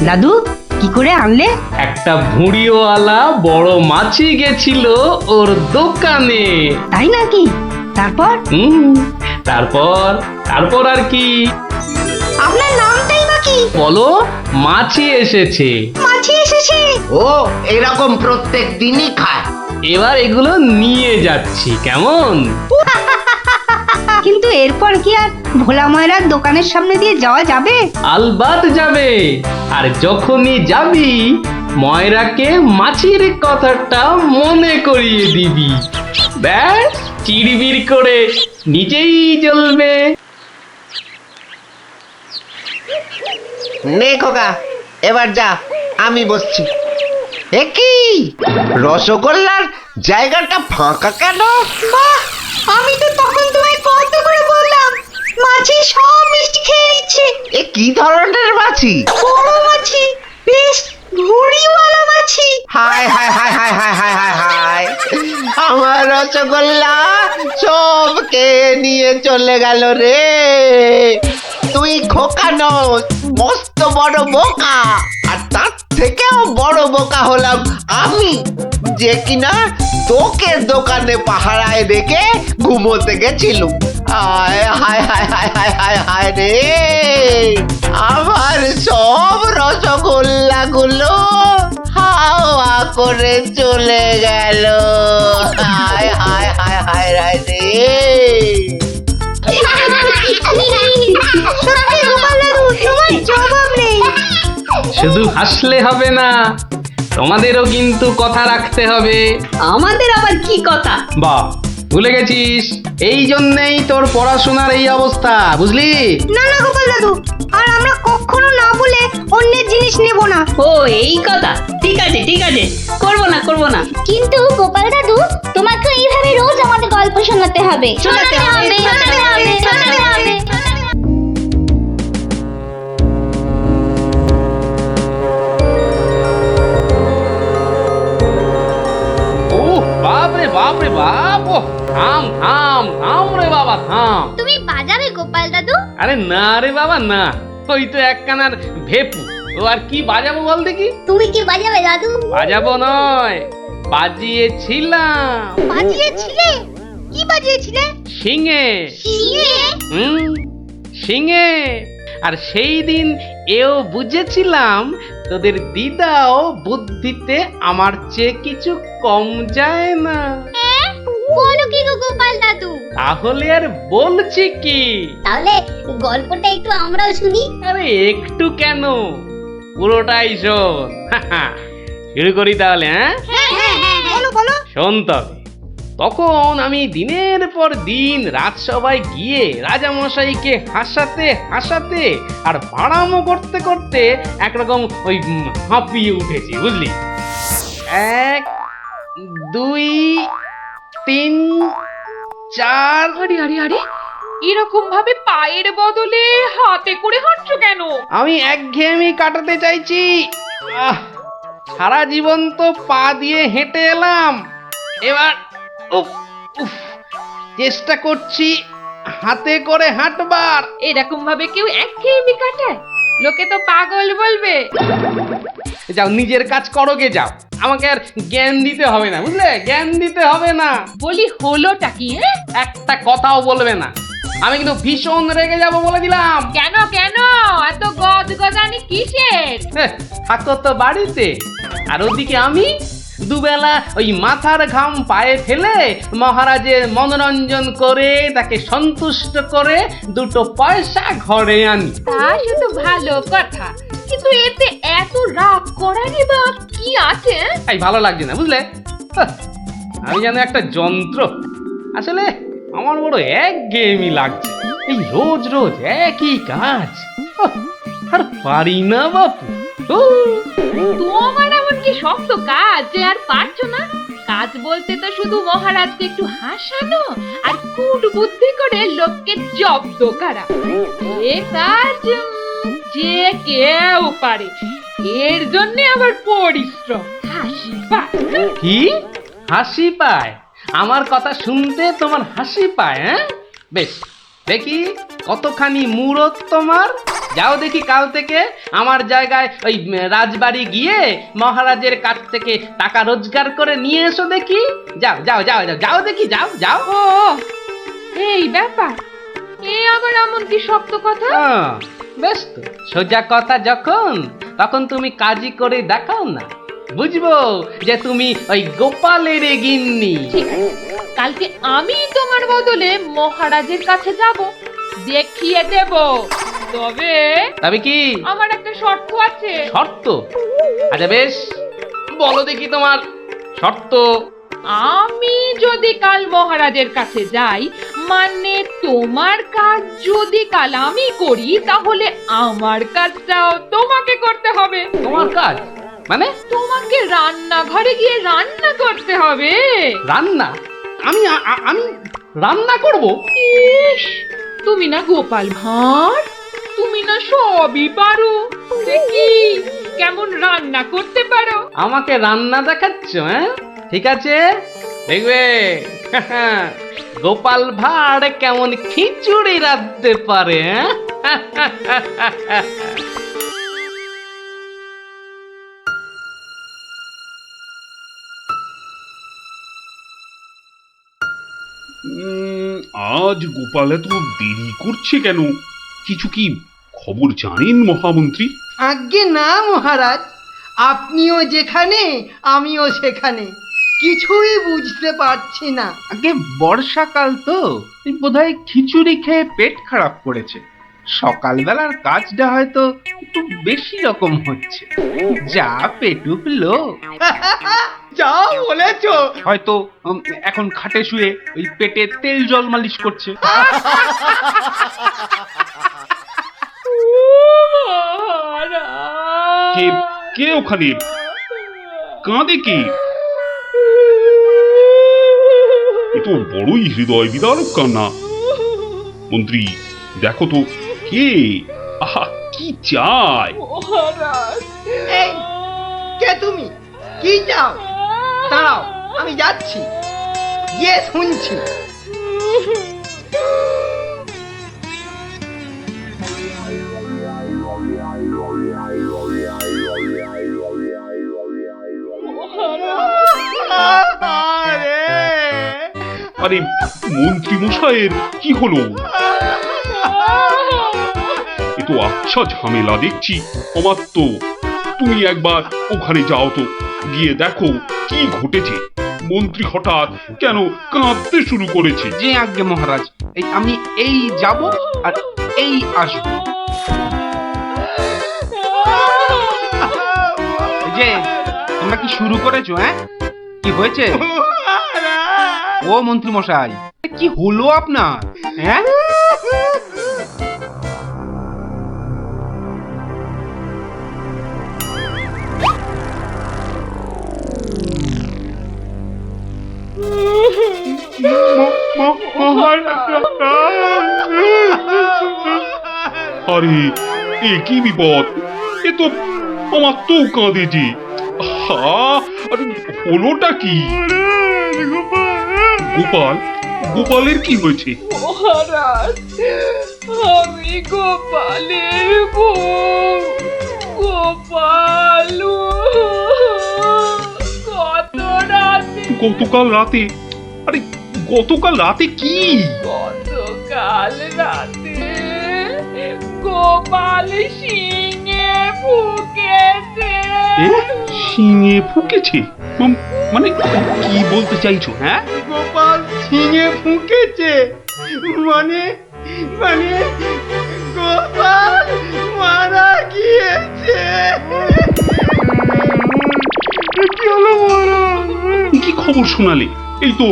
দাদু কি করে আনলে? একটা ভুঁড়িওয়ালা বড় মাছি গেছিল ওর দোকানে। তাই নাকি? তারপর? তারপর তারপর আর কি? আপনার নামটাই বা কি? বলো মাছি এসেছে। মাছি এসেছে। ও এরকম প্রত্যেক দিনই খায়। এবার এগুলো নিয়ে যাচ্ছি, কেমন? কিন্তু এরপর কি আর ভোলা ময়রার দোকানের সামনে দিয়ে যাওয়া যাবে? আলবাত যাবে। আর যখনই যাবি, ময়রাকে মাছির কথাটা মনে করিয়ে দিবি। ব্যাস, চিড়বিড় করে নিজেই জ্বলবে। নে খোকা, এবার যা, আমি বসছি। এ কি রসগোল্লার জায়গাটা ফাঁকা কেন? বাহ, আমি তো তখন তোমায় কত করে বললাম, মাছি সব মিষ্টি খেয়ে নিচ্ছে। এ কি ধরনের মাছি? বড় মাছি, বেশ ভুঁড়িওয়ালা মাছি। হায় হায় হায় হায় হায় হায় হায় হায়, আমার রসগোল্লা সব খেয়ে নিয়ে চলে গেল রে। তুই খোকা নস, মস্ত বড় বোকা। আর তার থেকেও বড় বোকা হলাম আমি, যে কিনা তোকে দোকানে পাহারায় রেখে ঘুমোতে গেছিলুম। হায় হায় হায় হায় হায় হায় হায় রে, আমার সব রসগোল্লা গুলো হাওয়া করে চলে গেল। হায় হায় হায় হায় হায় রে। সত্যি গোপাল দাদু, তোমার জবাব নেই। শুধু হাসলে হবে না, তোমাদেরও কিন্তু কথা রাখতে হবে। আমাদের আবার কি কথা? বাহ, ভুলে গেছিস? এই জন্যেই তোর পড়াশোনার এই অবস্থা, বুঝলি? না না গোপাল দাদু, আর আমরা কখনো না বলে অন্যের জিনিস নেব না। ও এই কথা, ঠিক আছে ঠিক আছে, করবো না করবো না। কিন্তু গোপাল দাদু, তোমাকে এইভাবে রোজ আমাদের গল্প শোনাতে হবে। শোনাতে হবে, শোনাতে হবে, শোনাতে হবে। ও বাপ রে বাপ রে বাপ, ও থাম থাম থাম রে বাবা থাম। তুমি বাজাবে গোপাল দাদু? আরে না রে বাবা না, ওই তো একখানার ভেপু, ও আর কি বাজাবো বল দেখি? তুমি কি বাজাবে দাদু? বাজাবো নয়, বাজিয়েছিলাম। বাজিয়েছিলে? কি বাজিয়েছিলে? শিঙে। শিঙে? শিঙে। আর সেই দিন এও বুঝেছিলাম তোদের দিদাও বুদ্ধিতে আমার চেয়ে কিছু কম যায় না। বলো কি গো গোপাল দাদু? তাহলে আর বলছি কি, তাহলে গল্পটা একটু আমরাও শুনি। আরে একটু কেন, পুরোটাই শোন। শুরু করি তাহলে, হ্যাঁ? বলো বলো। শোন তবে। তখন আমি দিনের পর দিন রাজসভায় গিয়ে রাজামশাইকে হাসাতে হাসাতে আর বাড়ামো করতে করতে একরকম ওই হাঁপিয়ে উঠেছি, বুঝলি? এক 2 3 4। আরে আরে আরে এরকম ভাবে পায়ের বদলে হাতে করে হাঁটছো কেন? আমি একঘেয়েমি কাটাতে চাইছি। সারা জীবন তো পা দিয়ে হেঁটে এলাম, এবার উফ উফ চেষ্টা করছি হাতে করে হাঁটবার। এরকম ভাবে কেউ একঘেয়েমি কাটায়? লোকে তো পাগল বলবে। যাও নিজের কাজ করো গে, যাও, আমাকে আর জ্ঞান দিতে হবে না, বুঝলে? জ্ঞান দিতে হবে না। বলি হলোটা কি? একটা কথাও বলবে না, আমি কিন্তু ভীষণ রেগে যাব বলে দিলাম। কেন কেন এত গজগজানি কিসের? থাকো তো বাড়িতে, আর ওদিকে আমি দুবেলা ওই মাথার ঘাম পায়ে ফেলে মহারাজের মনোরঞ্জন করে তাকে সন্তুষ্ট করে 2 পয়সা ঘরে আনি। তা শুধু ভালো কথা, কিন্তু এতে এত রাগ করারই বা কি আছে? এই ভালো লাগছে না, বুঝলে? আমি যেন একটা যন্ত্র। আসলে আমার বড় একঘেয়েমি লাগছে, এই রোজ রোজ একই কাজ। আর পারি না বাপু। তোমার এমন কি শক্ত কাজ যে আর পারছো না? কাজ বলতে তো শুধু মহারাজকে একটু হাসানো আর কূট বুদ্ধি করে লোককে জব্দ করা। এ কাজ যে কেউ পারে, এর জন্য আবার পরিশ্রম। হাসি পায়। কি হাসি পায়? আমার কথা শুনতে তোমার হাসি পায়? বেশ, দেখি কতখানি মূরত তোমার। যাও দেখি কাল থেকে আমার জায়গায় ওই রাজবাড়ি গিয়ে মহারাজের কাছ থেকে টাকা রোজগার করে নিয়ে এসো দেখি। যাও যাও যাও যাও যাও দেখি, যাও যাও। ও এই ব্যাপার, এ আবার এমন কি শক্ত কথা? বেশ তো, সোজা কথা যখন, তখন তুমি কাজই করে দেখাও না, বুঝবো যে তুমি ওই গোপালের গিন্নি। ঠিক আছে, কালকে আমি তোমার বদলে মহারাজের কাছে যাব, দেখিয়ে দেব। তবে কি আমার একটা শর্ত আছে। শর্ত? আচ্ছা বেশ, বলো দেখি তোমার শর্ত। আমি যদি কাল মহারাজের কাছে যাই, মানে তোমার কাজ যদি কাল আমি করি, তাহলে আমার কাজটাও তোমাকে করতে হবে। তোমার কাজ মানে? তোমাকে রান্নাঘরে গিয়ে রান্না করতে হবে। রান্না? আমি আমি রান্না করব? ইস, তুমি না গোপাল ভাঁড়, তুমি না সবই পারো। দেখি কেমন রান্না করতে পারো। আমাকে রান্না দেখাচ্ছ? ঠিক আছে, দেখবে গোপাল ভাঁড় কেমন খিচুড়ি রাঁধতে পারে। আজ গোপাল এত দেরি করছে কেন? কিছু কি খবর জানেন মহামন্ত্রী? আজ্ঞে না মহারাজ, আপনিও যেখানে আমিও সেখানে, কিছুই বুঝতে পারছি না। আগে বর্ষাকাল তো, বোধহয় খিচুড়ি খেয়ে পেট খারাপ করেছে। সকালবেলার কাজটা হয়তো একটু বেশি রকম হচ্ছে, যা পেটুকলো। যা বলেছ। হয়তো এখন খাটে শুয়ে ওই পেটে তেল জল মালিশ করছে। কে কে ওখানে কাঁদে? কে? এ তো বড়ই হৃদয় বিদারক কান্না। মন্ত্রী দেখো তো কে? আহা, কি চায়? এই কে তুমি? কি চাও? দাঁড়াও, আমি যাচ্ছি, গিয়ে শুনছি। আরে মন্ত্রী মশাইয়ের কি হলো? এ তো আচ্ছা ঝামেলা দেখছি। অমাত্য, তুমি একবার ওখানে যাও তো, গিয়ে দেখো কি ঘটেছে। মন্ত্রী হঠাৎ কেন কাঁদতে শুরু করেছে? যে আজ্ঞে মহারাজ, আমি এই যাব আর এই আসবো। যে তোমরা কি শুরু করেছো? কি হয়েছে? ও মন্ত্রী মশাই, কি হলো আপনার? আরে এ কি বিপদ, এ তো আমার তো কাঁদে যে। হা, আরে হলোটা কি? গোপাল, গোপালের কি হয়েছে? মহারাজ, আমি গোপালের বউ। গোপাল কত রাতে, গতকাল রাতে? আরে গতকাল রাতে কি? গতকাল রাতে গোপাল সিংহে ফুকেছে। এ শিঙে ফুকেছে? মানে কি বলতে চাইছো? হ্যাঁ, গোপাল ছিঙে ফুঁকেছে মানে মানে গোপাল মারা গিয়েছে। কি হলো মহারাজ? কি খবর শোনালে? এই তো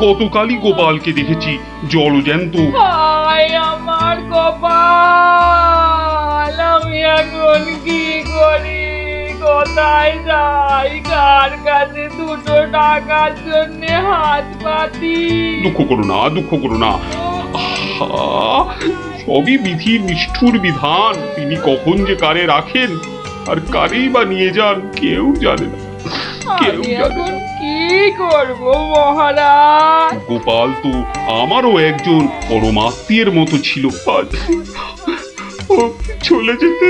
গতকালই গোপালকে দেখেছি জলজ্যান্ত। হায় আমার গোপাল, আমি এখন কি করি? কোথায় যাই? কার কাছে দুটো টাকার জন্য হাত পাতি? দুঃখ করো না, দুঃখ করো না। আহা, সবই বিধির নিষ্ঠুর বিধান। তিনি কখন যে কারে রাখেন আর কারেই বা নিয়ে যান কেউ জানে না, কেউ আমি জানে এখন না। কি করব মহারাজ? গোপাল তো আমারও একজন পরমাত্মীয়ের মতো ছিল। আজ ও চলে যেতে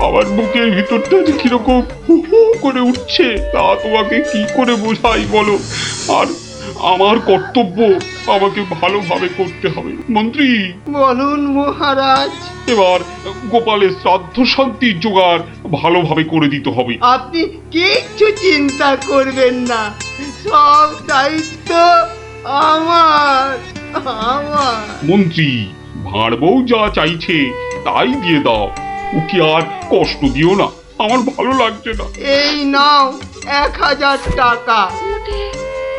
আমার বুকের ভিতরটা যে কিরকম হু হু করে উঠছে তা তোমাকে কি করে বোঝাই বলো। আর আমার কর্তব্য আমাকে ভালোভাবে করতে হবে। মন্ত্রী, বলুন মহারাজ। এবার গোপালের শ্রাদ্ধ শান্তির জোগাড় ভালোভাবে করে দিতে হবে। আপনি কিচ্ছু চিন্তা করবেন না, সব দায়িত্ব আমার আমার। মন্ত্রী, ভাঁড় বউ যা চাইছে তাই দিয়ে দাও, ওকে আর কষ্ট দিও না, আমার ভালো লাগছে না। এই নাও 1000 টাকা।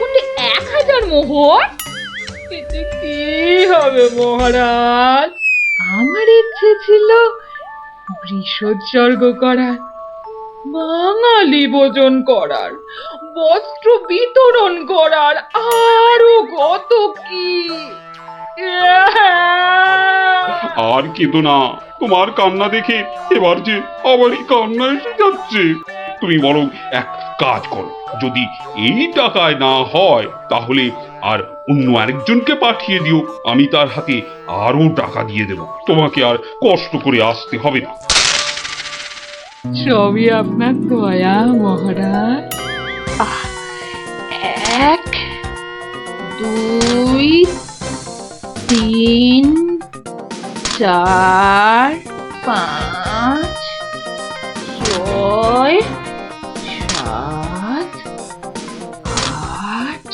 ওটা 1000 মোহর? এতে কি হবে মহারাজ? আমার ইচ্ছে ছিল বৃষোৎসর্গ করার, বাঙালি ভোজন করার, বস্ত্র বিতরণ করার, আরো কত কি। আর কেঁদো না, তোমার কান্না দেখে এবার যে আমারই কান্না এসে যাচ্ছে। তুমি বরং এক কাজ করো, যদি এই টাকায় না হয় তাহলে আর অন্য আরেকজনকে পাঠিয়ে দিও, আমি তার হাতে আরো টাকা দিয়ে দেব, তোমাকে আর কষ্ট করে আসতে হবে না। সবই আপনার দয়া মহারাজ। 1 2 3 4 5 6 7 8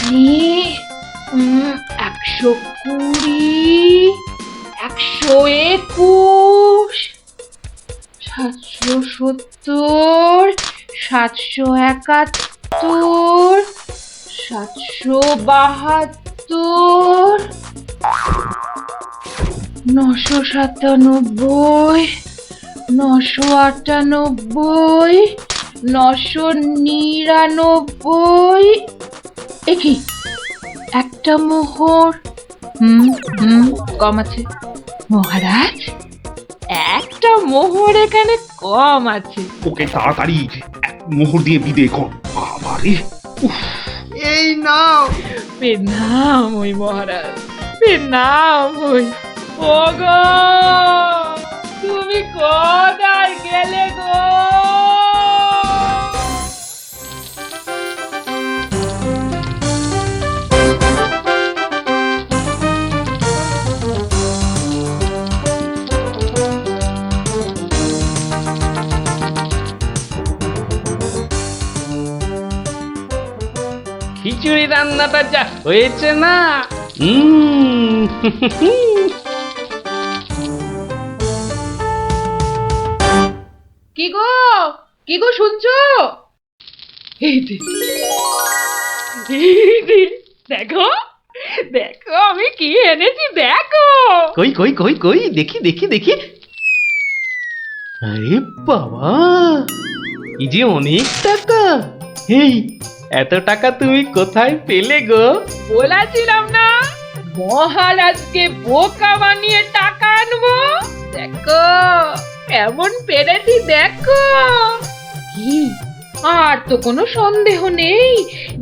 119 120 121 770 771 772 997 998 999। একই একটা মোহর। কম আছে মহারাজ, একটা মোহর এখানে কম আছে। ওকে তাড়াতাড়ি এক মোহর দিয়ে বিদে কর। বাবারে, এই নাও। প্রণাম ওই মহারাজ, প্রণাম ওই। ওগো, তুমি কোথায় গেলে গো? খিচুড়ি রান্নাটা যা হয়েছে না, কি গো, কি গো শুনছো? এই যে, দেখো দেখো আমি কি এনেছি, দেখো। কই কই কই কই, দেখি দেখি দেখি। আরে বাবা, এই যে অনেক টাকা। এই এত টাকা তুমি কোথায় পেলে গো? বলেছিলাম না মহারাজকে বোকা বানিয়ে টাকা আনবো। দেখো এমন পেরেছি দেখো। কি আর তো কোনো সন্দেহ নেই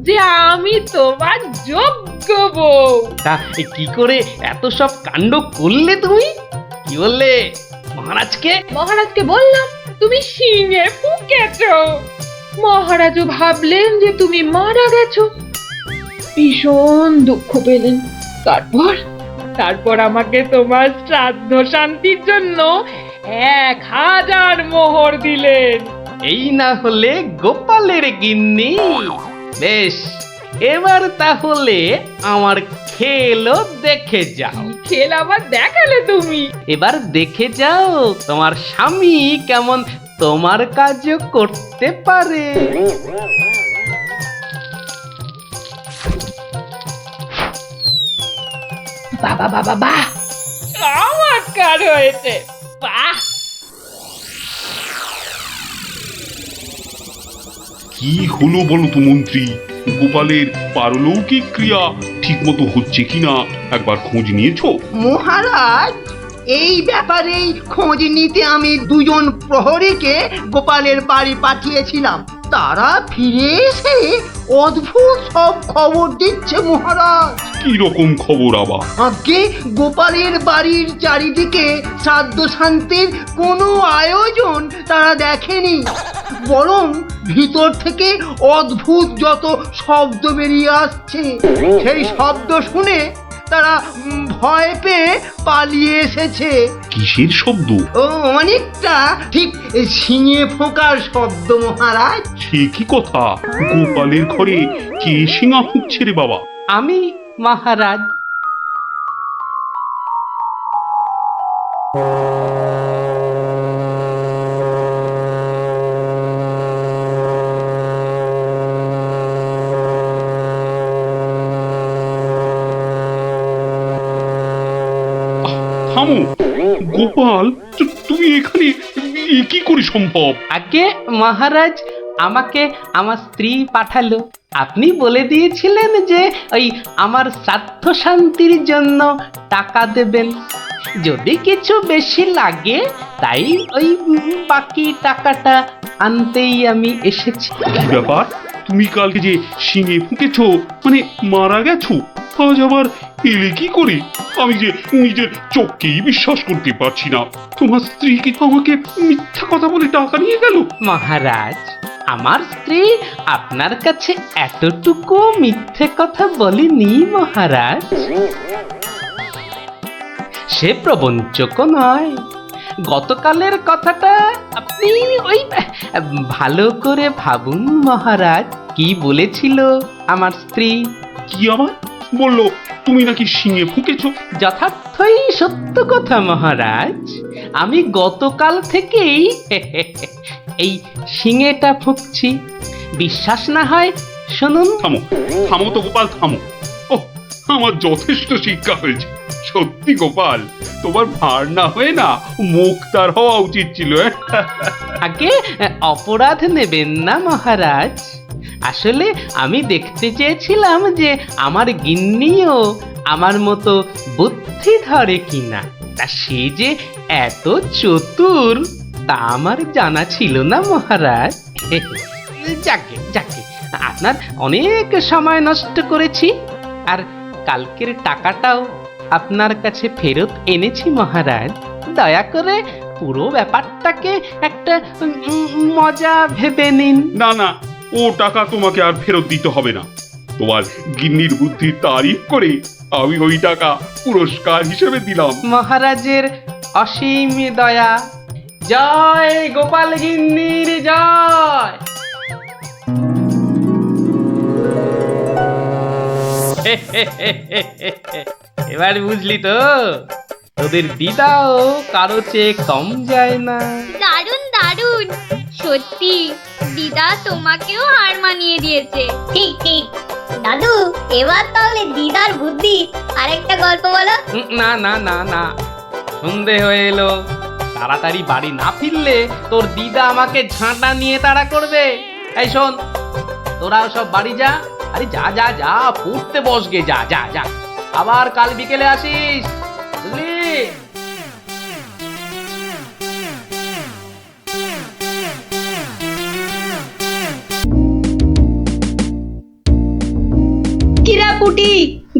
যে আমি তোমার যোগ্য বউ। তা কি করে এত সব কাণ্ড করলে তুমি? কি বললে মহারাজকে? মহারাজকে বললাম তুমি শিঙে ফুকেছো। মহারাজও ভাবলেন যে তুমি মারা গেছো, ভীষণ দুঃখ পেলেন। তারপর আমাকে তোমার শ্রাদ্ধ শান্তির জন্য 1000 মোহর দিলেন। এই না হলে গোপালের গিন্নি। বেশ, এবার তাহলে আমার খেলও দেখে যাও। খেল আবার দেখালে তুমি? এবার দেখে যাও তোমার স্বামী কেমন তোমার কাজও করতে পারে। বাবা বাবা বাহ, চমৎকার হয়েছে। বাহ, কি হলো বলো তো মন্ত্রী? গোপালের পারলৌকিক ক্রিয়া ঠিক মতো হচ্ছে কিনা একবার খোঁজ নিয়েছো? মহারাজ, এই ব্যাপারেই খোঁজ নিতে আমি 2 প্রহরীকে গোপালের বাড়ি পাঠিয়েছিলাম। তারা ফিরে এসে অদ্ভুত সব খবর দিচ্ছে মহারাজ। কি রকম খবর আবার? আগে গোপালের বাড়ির চারিদিকে শ্রাদ্ধ শান্তির কোনো আয়োজন তারা দেখেনি, বরং ভিতর থেকে অদ্ভুত যত শব্দ বেরিয়ে আসছে, সেই শব্দ শুনে তারা ভয় পেয়ে পালিয়ে এসেছে। কিসের শব্দ? ও অনেকটা ঠিক শিঙে ফোঁকার শব্দ মহারাজ। সে কি কথা? গোপালের ঘরে কে শিঙা ফুঁকছে রে বাবা? আমি মহারাজ। থামো গোপাল, তুমি এখানে কি করে সম্ভব? আগে মহারাজ, আমাকে আমার স্ত্রী পাঠালো। আপনি বলে দিয়েছিলেন যে ওই আমার শ্রাদ্ধ শান্তির জন্য টাকা দেবেন, যদি কিছু বেশি লাগে তাই ওই বাকি টাকাটা আনতেই আমি এসেছি। কি ব্যাপার? তুমি কালকে যে শিঙে ফুঁকেছো, মানে মারা গেছো, আজ আবার এলে কি করে? আমি যে নিজের চোখকেই বিশ্বাস করতে পারছি না। তোমার স্ত্রী কি আমাকে মিথ্যা কথা বলে টাকা নিয়ে গেল? মহারাজ, আমার স্ত্রী আপনার কাছে এতটুকু মিথ্যে কথা বলেনি মহারাজ। সে প্রবঞ্চক নয়। গতকালের কথাটা আপনি ওই ভালো করে ভাবুন মহারাজ, কি বলেছিল আমার স্ত্রী। কি আবার বললো? তুমি নাকি শিঙে ফুঁকেছো? যথার্থই সত্য কথা মহারাজ। আমি গতকাল থেকেই এই শিঙেটা ফুঁকছি। বিশ্বাস না হয় শুনুন। থামো থামো তো গোপাল, থামো। ও, আমার যথেষ্ট শিক্ষা হয়েছে। সত্যি গোপাল, তোমার ভার না হয়ে না মুক্তার হওয়া উচিত ছিল। আগে অপরাধ নেবেন না মহারাজ। আসলে আমি দেখতে চেয়েছিলাম যে আমার গিন্নিও আমার মতো বুদ্ধি ধরে কিনা। তা সে যে এত চতুর তা আমার জানা ছিল না মহারাজ। যাকে যাকে, আপনার অনেক সময় নষ্ট করেছি, আর কালকের টাকাটাও আপনার কাছে ফেরত এনেছি মহারাজ। দয়া করে পুরো ব্যাপারটাকে একটা মজা ভেবে নিন। না না, ও টাকা তোমাকে আর ফেরত দিতে হবে না। তোমার গিন্নির বুদ্ধির তারিফ করে আমি ওই টাকা পুরস্কার হিসেবে দিলাম। মহারাজের অসীম দয়া। জয় গোপাল গিন্নির জয়। এবার বুঝলি তো, তোদের দিদাও কারো চেয়ে কম যায় না। দারুণ দারুণ, সত্যি দিদা তোমাকেও হার মানিয়ে দিয়েছে। ঠিক ঠিক। দাদু, এবার তাহলে দিদার বুদ্ধি আরেকটা গল্প বলো। না না না না, সন্ধে হয়ে এলো। তাড়াতাড়ি বাড়ি না ফিরলে তোর দিদা আমাকে ঝাঁটা নিয়ে তাড়া করবে। এই শোন, তোরাও সব বাড়ি যা। আরে যা যা যা, পড়তে বস গে, যা যা যা, আবার কাল বিকেলে আসিস, বুঝলি? কিরা পুটি,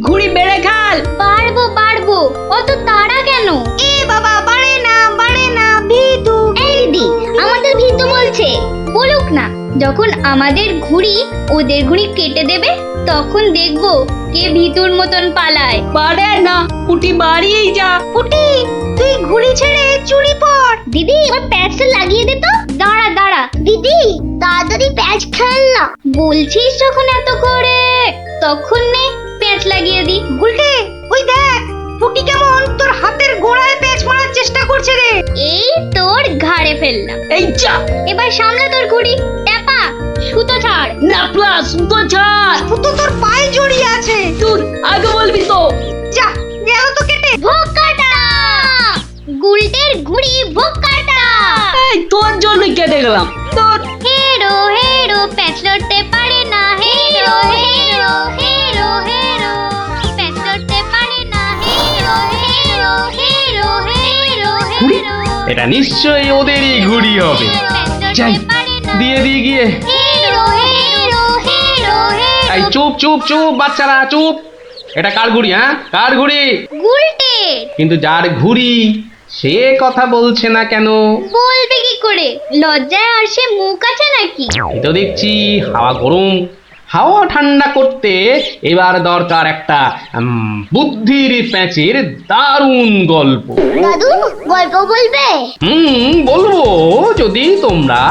ঘুড়ি বেড়ে খাল। পারবো পারবো, অত তাড়া কেন? এ বাবা, বাড়ে না ভিতু। এই দিদি, আমাদের ভিতু বলছে, বলুক না। যখন আমাদের ঘুড়ি ওদের ঘুড়ি কেটে দেবে তখন দেখবো কে ভিতুর মতন পালায়। পারে না, পুটি বাড়িয়েই যা। পুটি, তুই ঘুড়ি ছেড়ে চুরি পড়। দিদি, এবার প্যাচটা লাগিয়ে দে তো। দাঁড়া দাঁড়া দিদি, তাড়াতাড়ি প্যাচ খেল না। বলছিস যখন এত করে, তখন নে প্যাচ লাগিয়ে দি। গুলটে, ওই দেখ পুটি কেমন তোর হাতের গোড়ায় প্যাচ মারার চেষ্টা করছে রে। এই তোর ঘাড়ে ফেললাম। এই যা, এবার সামলা তোর ঘুড়ি। ট্যাপা, সুতো ছাড়। না প্লাস সুতো ছাড়। সুতো তোর পায়ে জড়িয়ে আছে। তুই আগে বলবি তো। যা, গেল তো কেটে। ভোগ কাটা, গুলটের ঘুড়ি ভোগ কাটা। এই তোর জন্যই কেটে গেলাম। তোর হেরো হেরো, প্যাচ লড়তে পারে না। হেরো হেরো হেরো হেরো, প্যাচ লড়তে পারে না। হেরো হেরো হেরো হেরো ঘুড়ি? হেরো, এটা নিশ্চয়ই ওদেরই ঘুড়ি হবে। যাই, দিয়ে দিয়ে গিয়ে। হেরো হেরো হেরো হেরো। এই চুপ চুপ চুপ বাচ্চারা, চুপ। এটা কার ঘুড়ি? হ্যাঁ, কার ঘুড়ি? গুলটে। কিন্তু যার ঘুড়ি সে কথা বলছে না কেন? বলবে কি করে? লজ্জায় আর সে মুখ আছে নাকি? এই তো দেখছি হাওয়া গরম, হাওয়া ঠান্ডা করতে এবার দরকার একটা বুদ্ধির প্যাঁচের দারুণ গল্প। দাদু, গল্প বলবে? বলবো, যদি তোমরা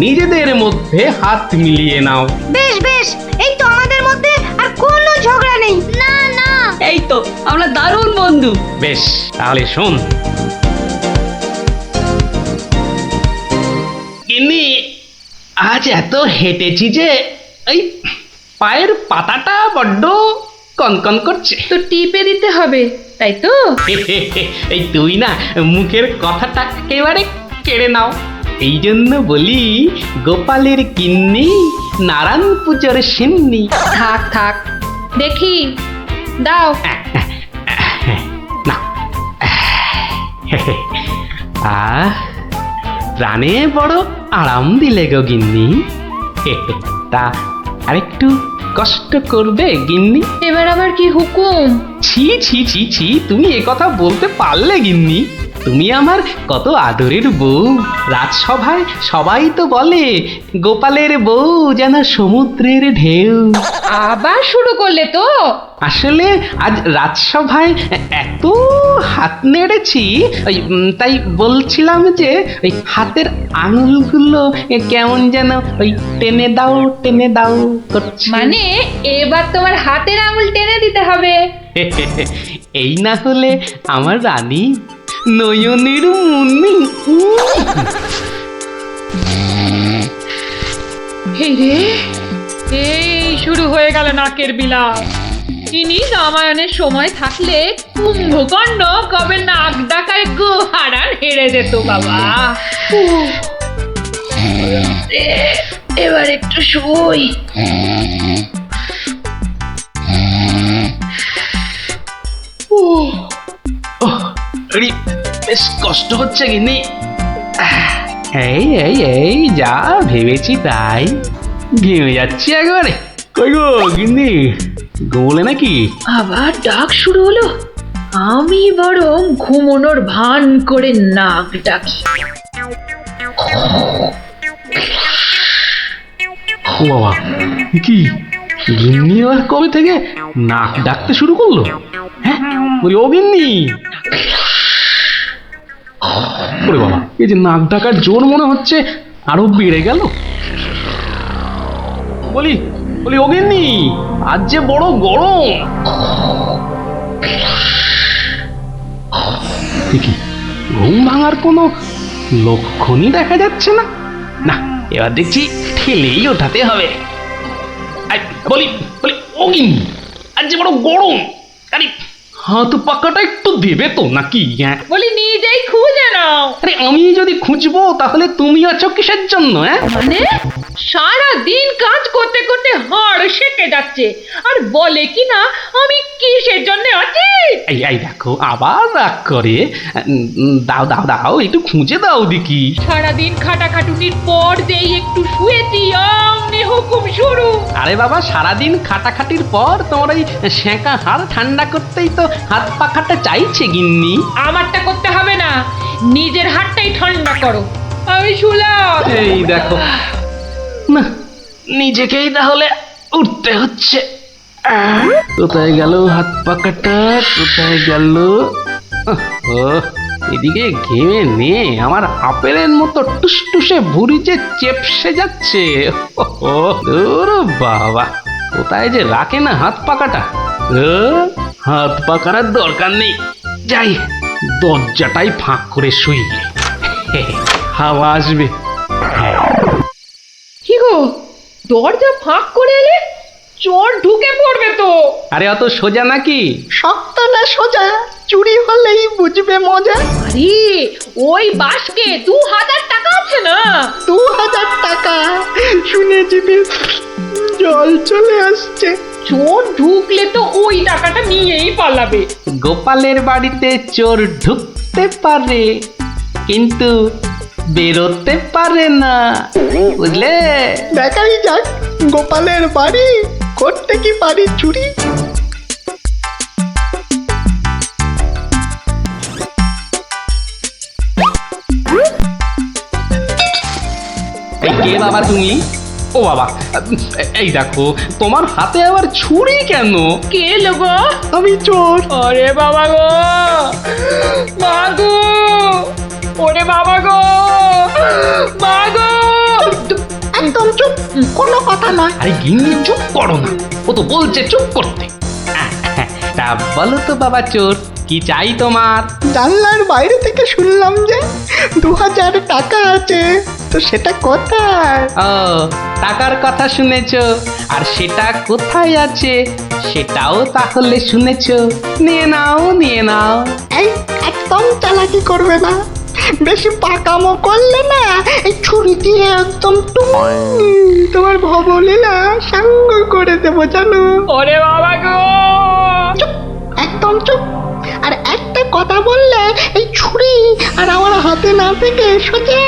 নিজেদের মধ্যে হাত মিলিয়ে নাও। বেশ বেশ, এই তো আমাদের মধ্যে আর কোনো ঝগড়া নেই। না না, এই তো আমরা দারুণ বন্ধু। বেশ, তাহলে শোন। গিন্নি, আজ এত হেঁটেছি যে এই পায়ের পাতাটা বড্ড কনকন করছে। তো টিপে দিতে হবে, তাই তো? এই তুই না মুখের কথাটা একেবারে কেড়ে নাও। এই জন্য বলি, গোপালের গিন্নি নারায়ণ পুজোর সিন্নি। থাক থাক, দেখি দাও। না, প্রাণে বড় আরাম দিলে গো গিন্নি। তা আরেকটু কষ্ট করবে গিন্নি? এবার আবার কি হুকুম? ছি ছি ছি ছি, তুমি এ কথা বলতে পারলে গিন্নি? তুমি আমার কত আদরের বউ। রাজসভায় সবাই তো বলে গোপালের বউ যেন সমুদ্রের ঢেউ। আবার শুরু করলে তো? আসলে আজ রাজসভায় এত হাত নেড়েছি, তাই বলছিলাম যে ওই হাতের আঙুলগুলো কেমন যেন ওই টেনে দাও করছে। মানে এবার তোমার হাতের আঙুল টেনে দিতে হবে? এই না হলে আমার রানী নয়নের মুন্নি। এই রে, এই শুরু হয়ে গেল নাকের বিলাপ। ইনি রামায়ণের সময় থাকলে কুম্ভকর্ণ কবে নাক ডাকায় গো হারান হেরে যেত বাবা। এবার একটু শুই। বেশ কষ্ট হচ্ছে গিন্নি। এই এই এই যা ভেবেছি তাই, ঘেমে যাচ্ছি একবারে। কই গো গিন্নি, গোলে নাকি? আবার ডাক শুরু হলো। আমি বরং ঘুমোনোর ভান করে নাক ডাকি। ও বাবা, কি গিন্নি আবার কবে থেকে নাক ডাকতে শুরু করলো? হ্যাঁ, বলি ও গিন্নি। ওরে বাবা, এই যে নাক ডাকার জোর মনে হচ্ছে আরো বেড়ে গেল। বলি বলি ও গিন্নি, আজ যে বড় গরম। দেখি ঘুম ভাঙার কোনো লক্ষণই দেখা যাচ্ছে না। না, এবার দেখছি ঠেলেই ওঠাতে হবে। বলি বলি ও গিন্নি, আজ যে বড় গরম, আরে হাত পাকাটা একটু দেবে তো নাকি? বলি নিজেই খুঁজে নাও। আরে আমি যদি খুঁজবো তাহলে তুমি আছো কিসের জন্য? মানে সারা দিন কাজ করতে করতে হাড় সেকে যাচ্ছে আর বলে কি না আমি কিসের জন্য আছি। এই দেখো আবার রাগ করে। দাও দাও দাও একটু খুঁজে দাও দেখি। সারাদিন খাটাখাটুনির পর যেই একটু শুয়েছি অমনি হুকুম শুরু। আরে বাবা, সারাদিন খাটাখাটির পর তোমার ওই সেঁকা হাড় ঠান্ডা করতেই তো হাত পাখাটা চাইছে গিন্নি। আমারটা করতে হবে না, নিজের হাতটাই ঠান্ডা করো। আমি শুলাম। এই দেখো না, নিজেকেই তাহলে উঠতে হচ্ছে। কোথায় গেল হাত পাখাটা, কোথায় গেল? এদিকে ঘেমে নে আমার আপেলের মতো টুসটুসে ভুঁড়ি যে চেপসে যাচ্ছে। বাবা, কোথায় যে রাখে না হাত পাখাটা। হাত পাখার দরকার নেই, যাই দরজাটাই ফাঁক করে শুই, হাওয়া আসবে। কি গো, দরজা ফাঁক করে এলে চোর ঢুকে পড়বে তো। আরে অত সোজা নাকি? শক্ত না সোজা, চুরি হলেই বুঝবে মজা। আরে ওই বাসকে 2000 টাকা আছে না। 2000 টাকা শুনেছি, জল চলে আসছে। চোর ঢুকলে তো ওই টাকাটা নিয়েই পালাবে। গোপালের বাড়িতে চোর ঢুকতে পারে কিন্তু বেরোতে পারে না, বুঝলে? দেখাই যাক গোপালের বাড়ি করতে কি পারি চুরি। এই কে বাবা তুমি? ও বাবা, এই দেখো তোমার হাতে আবার ছুরি কেন? কে লোগো? আমি চোর। আরে বাবা গো, মাগো, ওরে বাবা গো, মাগো। একদম চুপ, কোনো কথা নয়। আরে গিন্নি চুপ করো না, ও তো বলছে চুপ করতে। তা বলো তো বাবা চোর, কি চাই তোমার? জানলার বাইরে থেকে শুনলাম যে 2000 টাকা আছে, তো সেটা কোথায়? ও, টাকার কথা শুনেছো, আর সেটা কোথায় আছে সেটাও তাহলে শুনেছো। নিয়ে নাও, নিয়ে নাও। এই একদম চালাকি করবে না, বেশি পাকামো করলে না এই ছুরি দিয়ে একদম তোমার ভবলীলা সাঙ্গ করে দেবো জানো। ওরে বাবা গো, চুপ, একদম চুপ। আর একটা কথা বললে এই ছুরি আর আমার হাতে না থেকে সোজা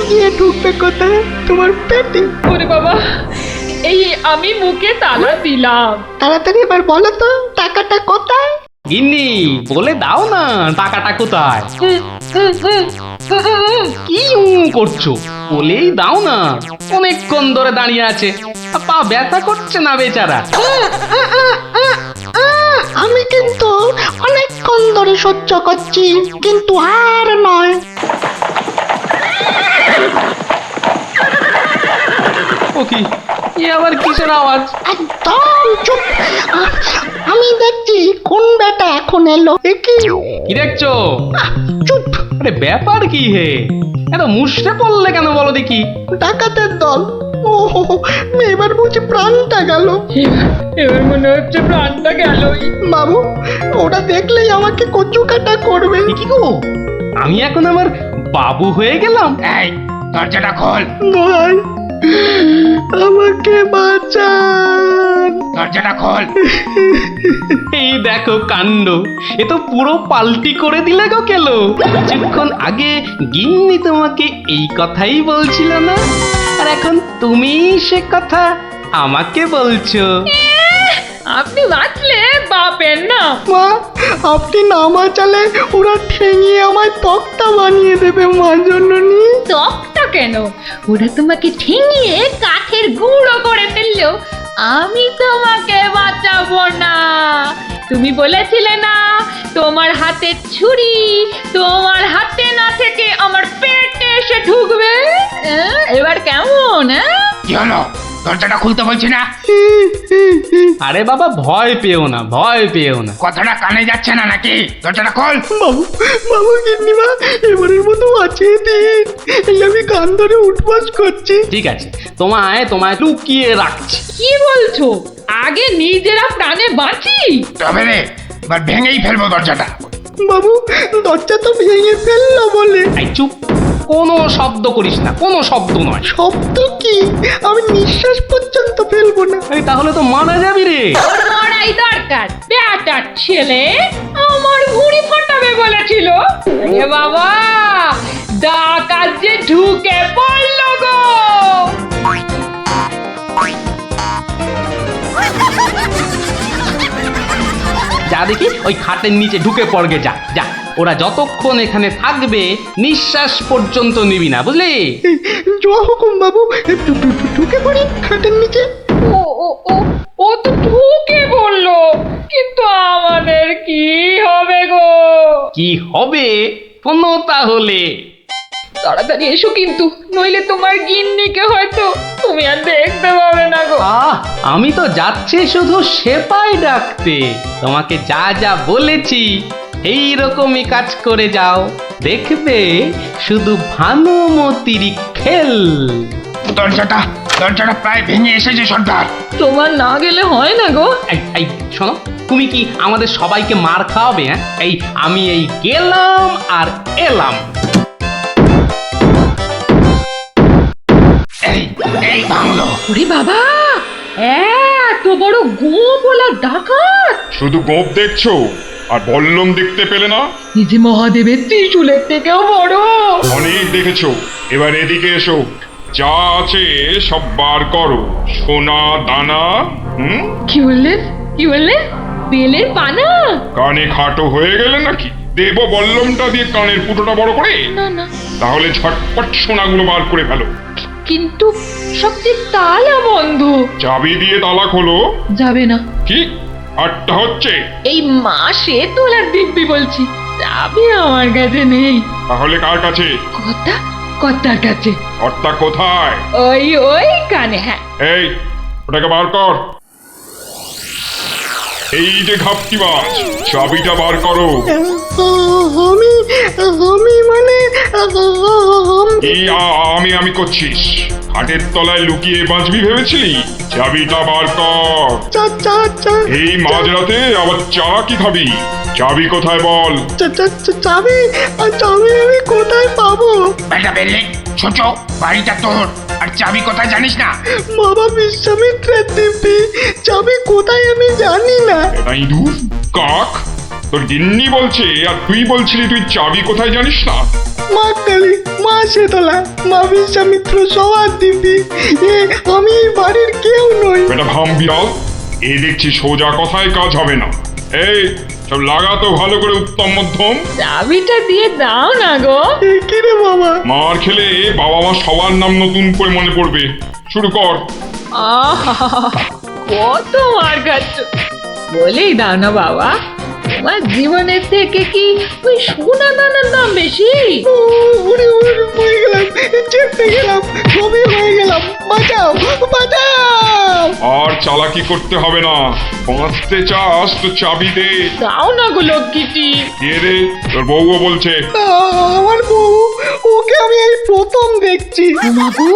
গিয়ে ঢুকবে কোথায়? তোমার পেটে। ওরে বাবা, এই আমি মুখে তালা দিলাম। তাড়াতাড়ি এবার বলো তো টাকাটা কোথায়? গিন্নি বলে দাও না টাকাটা কোথায়। কি করছো, বলেই দাও না। অনেকক্ষণ ধরে দাঁড়িয়ে আছে, পা ব্যথা করছে না বেচারা। আমি কিন্তু অনেকক্ষণ ধরে সহ্য করছি, কিন্তু আর নয়। ও কি, এ আবার কিসের আওয়াজ? একদম চুপ, আমি দেখছি কোন বেটা এখন এলো। কি দেখছো? চুপ। আরে ব্যাপার কি হে, এত মুষড়ে পড়লে কেন বলো দেখি? ডাকাতের দল। ও এবার বুঝি প্রাণটা গেল। এবার মনে হচ্ছে প্রাণটা গেলই। বাবু, ওটা দেখলেই আমাকে কচু কাটা করবে। কি গো, আমি এখন আমার বাবু হয়ে গেলাম? এই দরজাটা খোল, ভাই আমাকে বাঁচান। দরজাটা খোল। এই দেখো কাণ্ড, এ তো পুরো পাল্টি করে দিলে গো কেলো। কিছুক্ষণ আগে গিন্নি তোমাকে এই কথাই বলছিল না, আর এখন তুমি সে কথা আমাকে বলছো। আপনি বাঁচলে বাপের না। মা, আপনি না বাঁচালে ওরা ঠেঙিয়ে আমায় তক্তা বানিয়ে দেবে মা জননী। তক্তা কেন, ওরা তোমাকে ঠেঙিয়ে কাঠের গুঁড়ো করে ফেললো, আমি তোমাকে বাঁচাবো না। তুমি বলেছিলে না তোমার হাতে ছুরি তোমার হাতে না থেকে আমার পেটে এসে ঢুকবে। এবার কেমন? কি হলো, দরজাটা খুলতে বলছি না? আরে বাবা ভয় পেও না, ভয় পেও না। কথাটা কানে যাচ্ছে না নাকি? দরজাটা খোল। বাবু, বাবু গিন্নিমা এবারের মতো বাঁচিয়ে দিন, এই আমি কান ধরে উঠবাস করছি। ঠিক আছে, তোমায় লুকিয়ে রাখছি। কি বলছো? আগে নিজেরা প্রাণে বাঁচি। তবে রে, এবার ভেঙেই ফেলবো দরজাটা। বাবু, দরজা তো ভেঙে ফেললো বলে। এই চুপ, কোনো শব্দ করিস না, কোনো শব্দ নয়। শব্দ কি? আমি নিঃশ্বাস পর্যন্ত ফেলবো না। আরে তাহলে তো মারা যাবি রে। ওর মরাই দরকার। বেটার ছেলে আমার ভুঁড়ি ফাটাবে বলেছিল। এ বাবা, ডাকাত যে ঢুকে পড়ল গো। যা দেখি ওই খাটের নিচে ঢুকে পড়গে, যা যা। ওরা যতক্ষণ এখানে থাকবে নিঃশ্বাস পর্যন্ত নিবি না, বুঝলি? জয় হুকুম বাবু, ঢুকে পড়ি খাটের নিচে। ও ও ও ও তো ঢুকে পড়লো, কিন্তু আমাদের কি হবে গো? কি হবে শোনো তাহলে। তাড়াতাড়ি এসো কিন্তু, নইলে তোমার গিন্নিকে হয়তো তুমি আর দেখতে পাবে না গো। আমি তো যাচ্ছি শুধু সেপাই ডাকতে। তোমাকে যা যা বলেছি এই রকমই কাজ করে যাও, দেখবে শুধু ভানুমতির খেল। দরজাটা প্রায় ভেঙে এসেছে সর্দার। তোমার না গেলে হয় না গো। এই শোনো, তুমি কি আমাদের সবাইকে মার খাওয়াবে? হ্যাঁ, আমি গেলাম আর এলাম। এই বাংলো। ওরে বাবা, এত বড় গোপলা ডাকাত! শুধু গোপ দেখছো আর বল্লম দেখতে পেলে না? এই যে মহাদেবের ত্রিশূলের থেকেও বড়। অনেক দেখেছো, এবার এদিকে এসো। যা আছে সব বার করো, সোনা দানা। কি বললেন? কি বললেন? বেলের পানা? কানে খাটো হয়ে গেলে নাকি? দেব বল্লমটা দিয়ে কানের ফুটোটা বড় করে? না না, তাহলে ঝটপট সোনাগুলো বার করে ফেলো। কিন্তু সব যে তালা বন্ধ। চাবি দিয়ে তালা খোলো। যাবে না। কি আটটা হচ্ছে? এই মাসে তোলার দিব্যি বলছি, চাবি আমার কাছে নেই। তাহলে কার কাছে? কর্তার কাছে। কর্তা কোথায়? ওই কানে। হ্যাঁ, এই ওটাকে বার কর। এই যে ঘাপটিবাজ, চাবিটা বার করো। আমি মানে এই আমি করছিস? হাটের তলায় লুকিয়ে বাঁচবি ভেবেছিলি? চাবিটা বার কর। এই মাঝরাতে আবার চা কি খাবি? চাবি কোথায় বল? চাবি আমি কোথায় পাবো? বেটা বেলে ছোট, বাড়িটা তোর, আর চাবি কোথায় জানিস না? বাবা বিশ্বামিত্রের দিব্যি, চাবি কোথায় আমি জানি না। এটা ইঁদুর কাক, তোর গিন্নি বলছে আর তুই বলছিলি তুই চাবি কোথায় জানিস না? মা কালী, মা শীতলা, মা বিশ্বামিত্র সবার দিব্যি, আমি বাড়ির কেউ নই। এটা ভাম বিড়াল, এ দেখছি সোজা কথায় কাজ হবে না। এই সব লাগাতো ভালো করে উত্তম মধ্যম। চাবিটা দিয়ে দাও না গো। কি রে বাবা? মার খেলে বাবা মা সবার নাম নতুন করে মনে পড়বে। শুরু কর। কত মার খাচ্ছ, বলেই দাও না বাবা। তোমার জীবনের থেকে কি ওই সোনা দানার দাম বেশি? হয়ে গেলাম, চেপে গেলাম, সবই হয়ে গেলাম। বাঁচাও, বাঁচাও। আর চালাকি করতে হবে না, বাঁচতে চাস তো চাবি দে। দাও না গো লক্ষ্মীটি। কে রে? তোর বউও বলছে। আমার বউ, ওকে আমি এই প্রথম দেখছি। বাবু,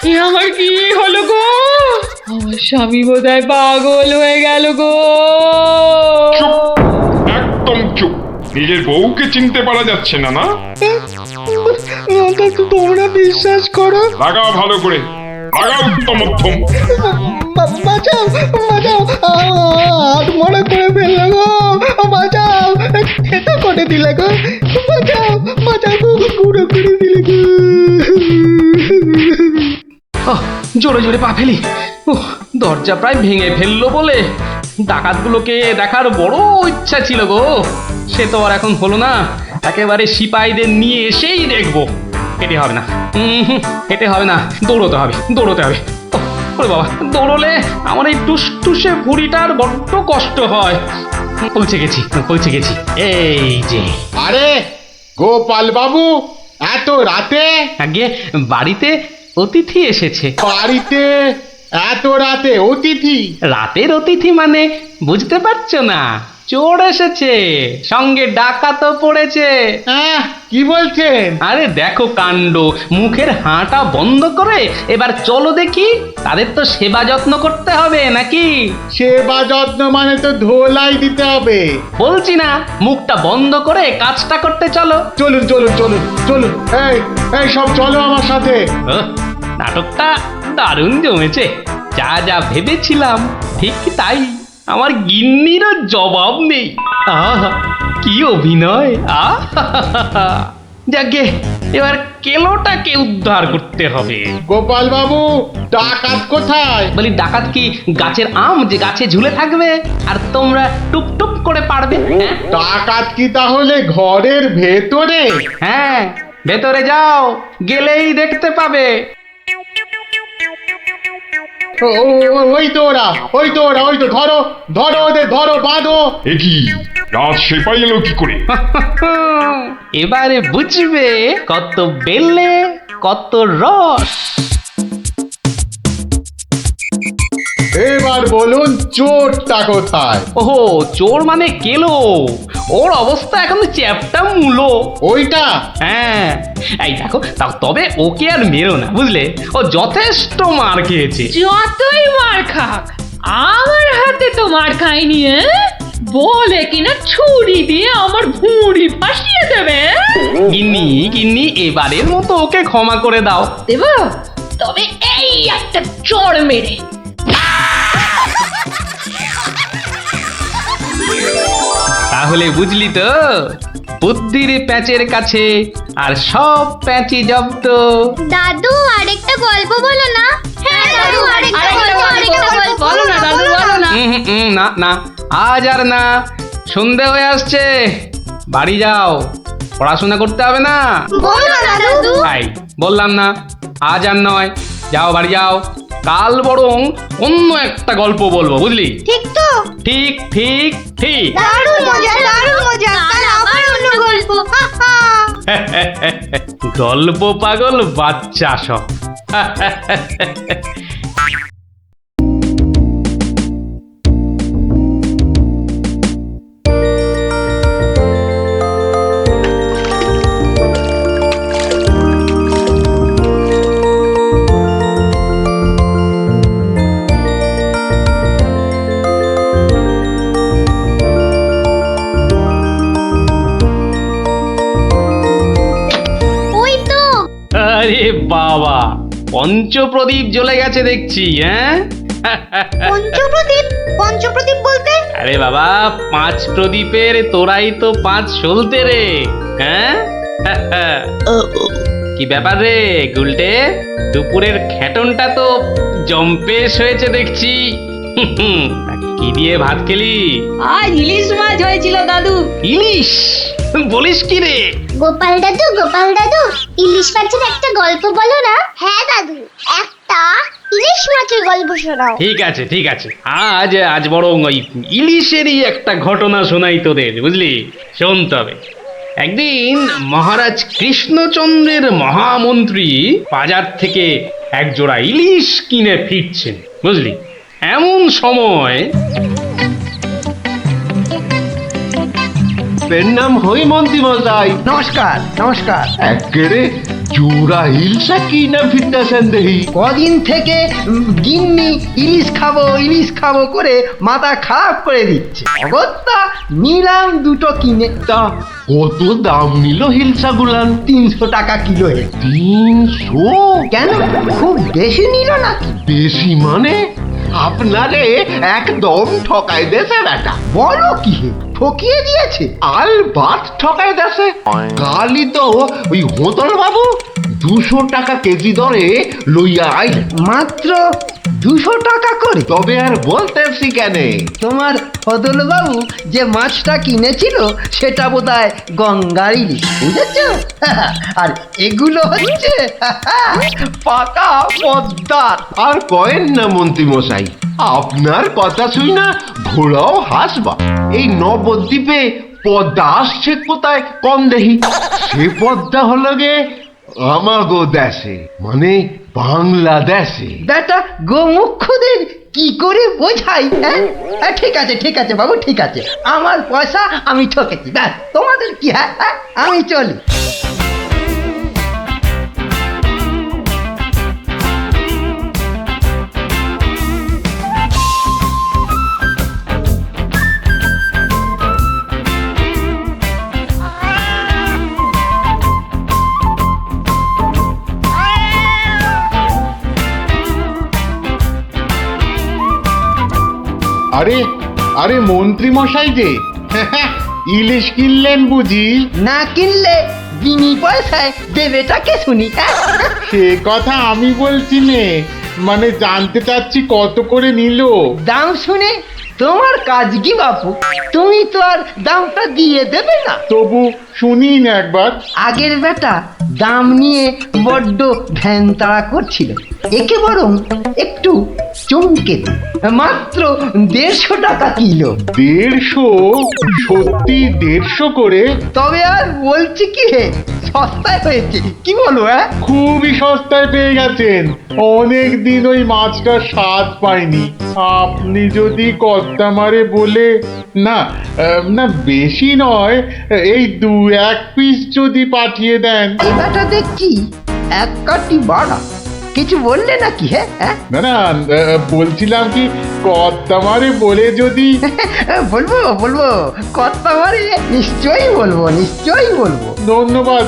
এ আমার কি হলো গো? আমার স্বামী বোধহয় পাগল হয়ে গেল গো। চুপ, একদম চুপ। নিজের বউকে চিনতে পারা যাচ্ছে না? না তোমরা বিশ্বাস করো। লাগা ভালো করে, লাগা উত্তম মধ্যম। বাঁচাও, বাঁচাও, হাত মনে করে ফেললো গো। বাঁচাও, খেতে করে দিলে গো। বাঁচাও, বাঁচাও গো, গুঁড়ো করে দিলে গো। জোরে জোরে পা ফেলি। দরজা প্রায় ভেঙে ফেললো বলে ডাকাতগুলোকে দেখার বড় ইচ্ছা ছিল গো। সে তো আর এখন হলো না। একেবারে সিপাহীদের নিয়ে এসেই দেখবো। হেঁটে হবে না, হেঁটে হবে না, দৌড়তে হবে, দৌড়তে হবে। ওরে বাবা, দৌড়লে আমার এই টুসটুসে ভুঁড়িটার বড্ড কষ্ট হয়। পৌঁছে গেছি, পৌঁছে গেছি। এই যে। আরে গোপাল বাবু, এত রাতে? আগে বাড়িতে অতিথি এসেছে। বাড়িতে এত রাতে অতিথি? রাতের অতিথি মানে বুঝতে পারছো না? চোর এসেছে, সঙ্গে ডাকাতও পড়েছে। কি বলছেন? আরে দেখো কাণ্ড, মুখের হাঁটা বন্ধ করে এবার চলো দেখি, তাদের তো সেবা যত্ন করতে হবে নাকি? সেবা যত্ন মানে তো ধোলাই দিতে হবে। বলছি না, মুখটা বন্ধ করে কাজটা করতে চলো। চলুন চলুন চলুন চলুন, এই এই সব চলো আমার সাথে। নাটকটা দারুণ জমেছে, যা যা ভেবেছিলাম ঠিক তাই। আমার গিন্নিরও জবাব নেই। আহা কি অভিনয়! আহা যাকে এবার কেলোটাকে উদ্ধার করতে হবে। গোপাল বাবু, ডাকাত কোথায়? বলি ডাকাত কি গাছের আম যে গাছে ঝুলে থাকবে আর তোমরা টুপ টুপ করে পারবে? ডাকাত কি তাহলে ঘরের ভেতরে? হ্যাঁ, ভেতরে যাও, গেলেই দেখতে পাবে। ওই তো ওরা, ওই তো ওরা, ওই তো, ধরো ধরো ওদের, ধরো, বাঁধো। কি রাত সেপাই এলো কি করে? এবারে বুঝবে কত বেলে কত রস। এবার বলুন চোরটা কোথায়? ওহো, চোর মানে কেলো, ওর অবস্থা এখন চ্যাপটা মূলো। ওইটা? হ্যাঁ, এই দেখো, তবে ওকে আর মেরো না, বুঝলে? ও যথেষ্ট মার খেয়েছে। যতই মার খাক, আমার হাতে তো মার খায়নি। বলে কিনা ছুরি দিয়ে আমার ভুঁড়ি ফাঁসিয়ে দেবে। গিন্নি গিন্নি, এবারের মতো ওকে ক্ষমা করে দাও। দেব, তবে এই একটা চড় মেরে। তাহলে বুঝলি তো, বুদ্ধির প্যাঁচের কাছে আর সব প্যাঁচি জব্দ। দাদু আরেকটা গল্প বলো না। হ্যাঁ দাদু, আরেকটা গল্প বলো না দাদু, বলো না। না না, আজ আর না, সন্ধে হয়ে আসছে, বাড়ি যাও, পড়াশোনা করতে হবে না। বলো না দাদু। তাই বললাম না, আজ আর নয়, যাও বাড়ি যাও, কাল বরং অন্য একটা গল্প বলবো, বুঝলি? ঠিক তো? ঠিক ঠিক ঠিক। দারুণ মজা, দারুণ মজা। কাল আবার অন্য গল্প। গল্প পাগল বাচ্চা সব। আরে বাবা, পঞ্চপ্রদীপ জ্বলে গেছে দেখছি। হ্যাঁ, পঞ্চপ্রদীপ? পঞ্চপ্রদীপ বলতে? আরে বাবা, 5 প্রদীপের তোরাই তো 5 সলতে রে। হ্যাঁ, কি ব্যাপার রে গুলটে, দুপুরের খেটনটা তো জম্পেশ হয়েছে দেখছি। কি দিয়ে ভাত খেলি? আজ ইলিশ মাছ হয়েছিল দাদু। ইলিশ? বলিস কি রে? গোপাল দাদু, গোপাল দাদু, ইলিশ মাছের একটা গল্প বলো না। হ্যাঁ দাদু, একটা ইলিশ মাছের গল্প শোনাও। ঠিক আছে ঠিক আছে, আজ বরং ওই ইলিশেরই একটা ঘটনা শোনাই তোদের, বুঝলি? শোন তবে। একদিন মহারাজ কৃষ্ণচন্দ্রের মহামন্ত্রী বাজার থেকে এক জোড়া ইলিশ কিনে ফিরছেন, বুঝলি? এমন সময় নাম হই মন্ত্রী মশাই। নমস্কার নমস্কার। একেরে জোড়া হিলসা কি না ফিরতেছেন দেখি। কদিন থেকে গিন্নি ইলিশ খাবো করে মাথা খারাপ করে দিচ্ছে। অগত্যা নিলাম দুটো কিনে। তা কত দাম নিল হিলসা গুলান? 300 টাকা কিলো। 300? কেন, খুব বেশি নিল নাকি? বেশি মানে? আপনারে একদম ঠকাই দেছে বেটা। বলো কি হে, ঠকিয়ে দিয়েছে? আল বাত ঠকাই দেছে। কালই তো ওই হোতল বাবু 200 টাকা কেজি দরে লইয়া আইল। মাত্র 200 টাকা করে? তবে আর বলতেছি কেন, তোমার ফদল বাবু যে মাছটা কিনেছিল সেটা বোধহয় গঙ্গার ইলিশ, বুঝেছ? আর এগুলো হচ্ছে পাকা পদ্মার। আর কয়েন না মন্ত্রী মশাই, আপনার কথা শুই না ঘোড়াও হাসবা। এই নবদ্বীপে পদ্মা আসছে কোথায় কম দেখি? সে পদ্মা হলো গে আমাগো দেশে, মানে বাংলাদেশে। বেটা গোমুখদের কি করে বোঝাই? হ্যাঁ ঠিক আছে বাবু, ঠিক আছে, আমার পয়সা আমি ঠকেছি, ব্যাস, তোমাদের কি? হ্যাঁ হ্যাঁ, আমি চলি। আরে আরে মন্ত্রী মশাই যে ইলিশ কিনলেন বুঝি? না কিনলে বিনি পয়সায় দেবেটাকে শুনি। হ্যাঁ? সে কথা আমি বলছি নে, মানে জানতে চাচ্ছি কত করে নিল? দাম শুনে তোমার কাজ কি বাপু? তুমি তো আর দামটা দিয়ে দেবে না। তবু শুনি না একবার। আগের বেটা দাম নিয়ে বড্ড ধ্যান তাড়া করছিল, একে বরং একটু চমকে দিই। মাত্র 150 টাকা কিলো। 150? সত্যি 150 করে? তবে আর বলছি কি হে, সস্তায় হয়েছে, কি বলো? হ্যাঁ, খুবই সস্তায় পেয়ে গেছেন। অনেক দিন ওই মাছটার স্বাদ পাইনি। আপনি যদি কর্তা মারে বলে না না বেশি নয়, এই 2-1 পিস যদি পাঠিয়ে দেন। এবারটা দেখছি এক কাটি বাড়া, কিছু বললে নাকি? হ্যাঁ হ্যাঁ, না না, বলছিলাম কি কর্তা মারে বলে যদি বলবো বলবো, কর্তা মারে নিশ্চয়ই বলবো, নিশ্চয়ই বলবো। ধন্যবাদ।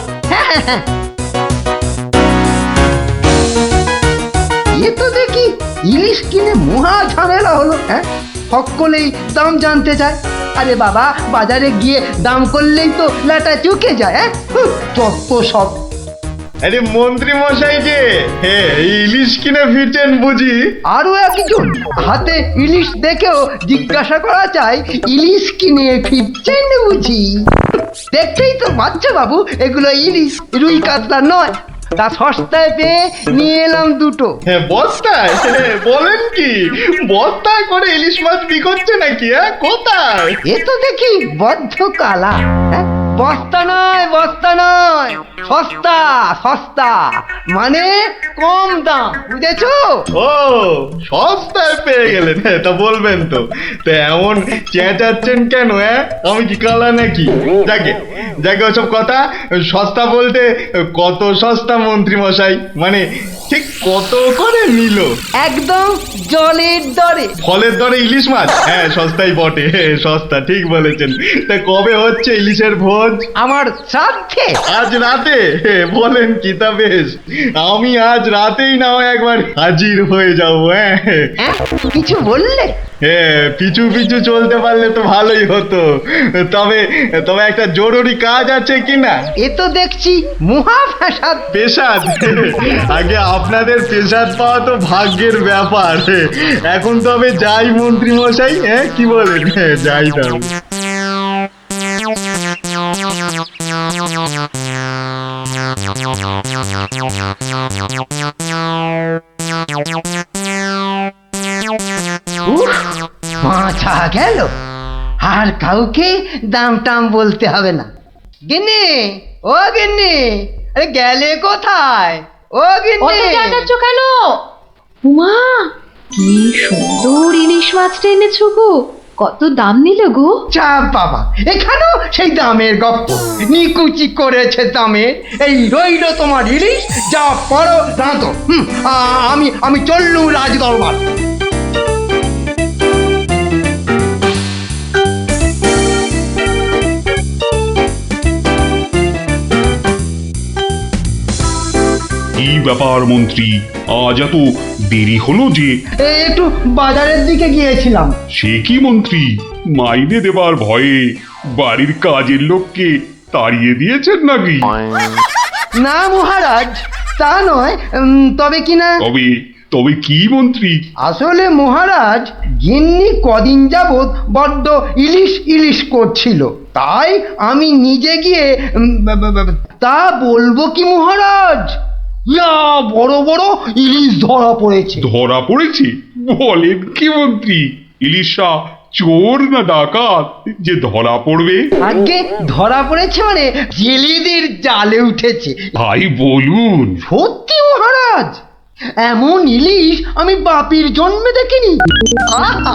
এ তো দেখি ইলিশ কিনে মহা ঝামেলা হলো। হ্যাঁ, সকলেই দাম জানতে চায়। আরে বাবা, বাজারে গিয়ে দাম করলেই তো লাটা চুকে যায়। হ্যাঁ, যত সব। আরে মন্ত্রী মশাই যে ইলিশ কিনে ফিরছেন বুঝি? আরো একজন হাতে ইলিশ দেখেও জিজ্ঞাসা করা চাই, ইলিশ কিনে ফিরছেন বুঝি? দেখতেই তো বাচ্চা বাবু, এগুলো ইলিশ, রুই কাতলা নয়। তা সস্তায় পেয়ে নিয়ে এলাম দুটো। বস্তায়? বলেন কি, বস্তায় করে ইলিশ মাছ বিকোচ্ছে নাকি? কোথায়? এ তো দেখি বদ্ধ কালা। হ্যাঁ, বস্তা নয়, বস্তা নয়, সস্তা সস্তা, মানে কম দাম, বুঝেছো? ও, সস্তায় পেয়ে গেলেন? তা বলবেন তো। তা এমন চেঁচাচ্ছেন কেন? আমি কি কালা নাকি? যাকে যাকে ওসব কথা। সস্তা বলতে কত সস্তা মন্ত্রী মশাই? মানে ঠিক কত করে নিল? একদম জলের দরে। ফলের দরে ইলিশ মাছ? হ্যাঁ, সস্তাই বটে, সস্তা, ঠিক বলেছেন। তা কবে হচ্ছে ইলিশের ভোজ? আমার শ্রাদ্ধে। আজ রাতে? বলেন কি? তা বেশ, আমি আজ রাতেই না হয় একবার হাজির হয়ে যাবো। হ্যাঁ, কিছু বললে? পিছু পিছু চলতে পারলে তো ভালোই হতো। তবে তবে একটা জরুরি কাজ আছে কিনা? এ তো দেখছি মহা ফ্যাসাদ। পেশাদ? আগে আপনাদের পেশাদ পাওয়া তো ভাগ্যের ব্যাপার। এখন তবে যাই মন্ত্রী মশাই, কি বলেন? যাই তবে। মাথা গেল, আর কাউকে দাম টাম বলতে হবে না। গিন্নি, ও গিন্নি, আরে গেলে কোথায়? ও গিন্নি, কেন? উমা, কি সুন্দর ইলিশ মাছটা এনেছো গো! কত দাম নিল গো? চাপ বাবা, এখানেও সেই দামের গপ্প, নিকুচি করেছে দামে। এই রইল তোমার ইলিশ, যা পড়ো রাঁধো। আমি চললুম রাজ দরবার। কি ব্যাপার মন্ত্রী, আজ এত দেরি হলো যে? একটু বাজারের দিকে গিয়েছিলাম। সে কি মন্ত্রী, মাইনে দেবার ভয়ে বাড়ির কাজের লোককে তাড়িয়ে দিয়েছেন নাকি? না মহারাজ, তা নয়, তবে কিনা। তবে কি মন্ত্রী? আসলে মহারাজ, গিন্নি কদিন যাবৎ বড্ড ইলিশ ইলিশ করছিল, তাই আমি নিজে গিয়ে তা বলবো কি মহারাজ, ইয়া বড় বড় ইলিশ ধরা পড়েছে। ধরা পড়েছে? বলেন কি মন্ত্রী? ইলিশা চোর না ডাকাত যে ধরা পড়বে? আগে ধরা পড়েছে মানে জেলেদের জালে উঠেছে। ভাই বলুন। সত্যি মহারাজ, এমন ইলিশ আমি বাপির জন্মে দেখিনি। আহা,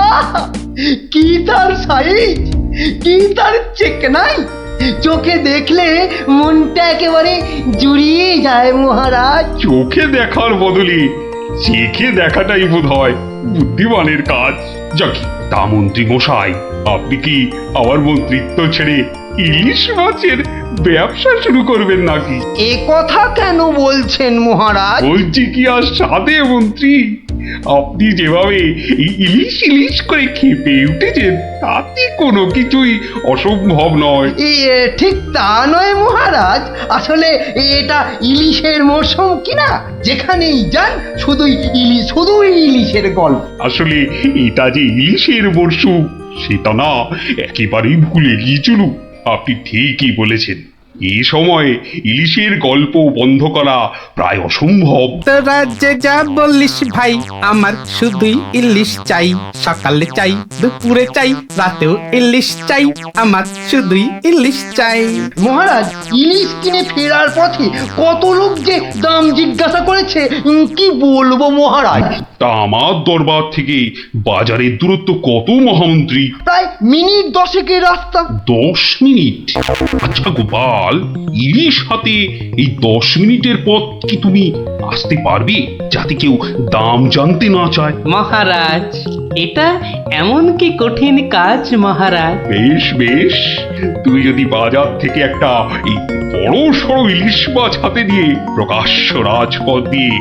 আহা, কি তার সাইজ, কি তার চেকনাই, চোখে দেখলে মনটা একেবারে জুড়িয়ে যায় মহারাজ। চোখে দেখার বদলে চেখে দেখাটাই বোধ হয় বুদ্ধিমানের কাজ। যাকি, তা মন্ত্রী মশাই, আপনি কি আমার মন্ত্রিত্ব ছেড়ে ইলিশ মাছের ব্যবসা শুরু করবেন নাকি? এ কথা কেন বলছেন মহারাজ? বলছি কি আর সাধে মন্ত্রী, আপনি যেভাবে এই ইলিশ ইলিশ করে খেপে উঠেছেন তাতে কোনো কিছুই অসম্ভব নয়। ঠিক তা নয় মহারাজ, আসলে এটা ইলিশের মরশুম কিনা, যেখানেই যান শুধুই ইলিশ, শুধুই ইলিশের গল্প। আসলে এটা যে ইলিশের মরশুম সেটা না একেবারেই ভুলে গিয়েছিল। আপনি ঠিকই বলেছেন, এই সময় ইলিশের গল্প বন্ধ করা প্রায় অসম্ভব। তোরা যে যা বলিস ভাই, আমার শুধুই ইলিশ চাই, সকালে চাই, দুপুরে চাই, রাতেও ইলিশ চাই, আমার শুধুই ইলিশ চাই। মহারাজ, ইলিশ কিনে ফেরার পথে কত লোক যে দাম জিজ্ঞাসা করেছে, কি বলবো মহারাজ। তা আমার দরবার থেকে বাজারের দূরত্ব কত মহামন্ত্রী? প্রায় মিনিট 10 রাস্তা। 10 মিনিট? আচ্ছা গোপাল, ইলিশ হাতে এই 10 মিনিটের পথ কি তুমি আসতে পারবে, যাতে কেউ দাম জানতে না চায়? মহারাজ, এটা এমন কি কঠিন কাজ মহারাজ? বেশ বেশ, তুমি যদি বাজার থেকে একটা এই বড় সড়ো ইলিশ মাছ হাতে দিয়ে প্রকাশ্য রাজপথ দিয়ে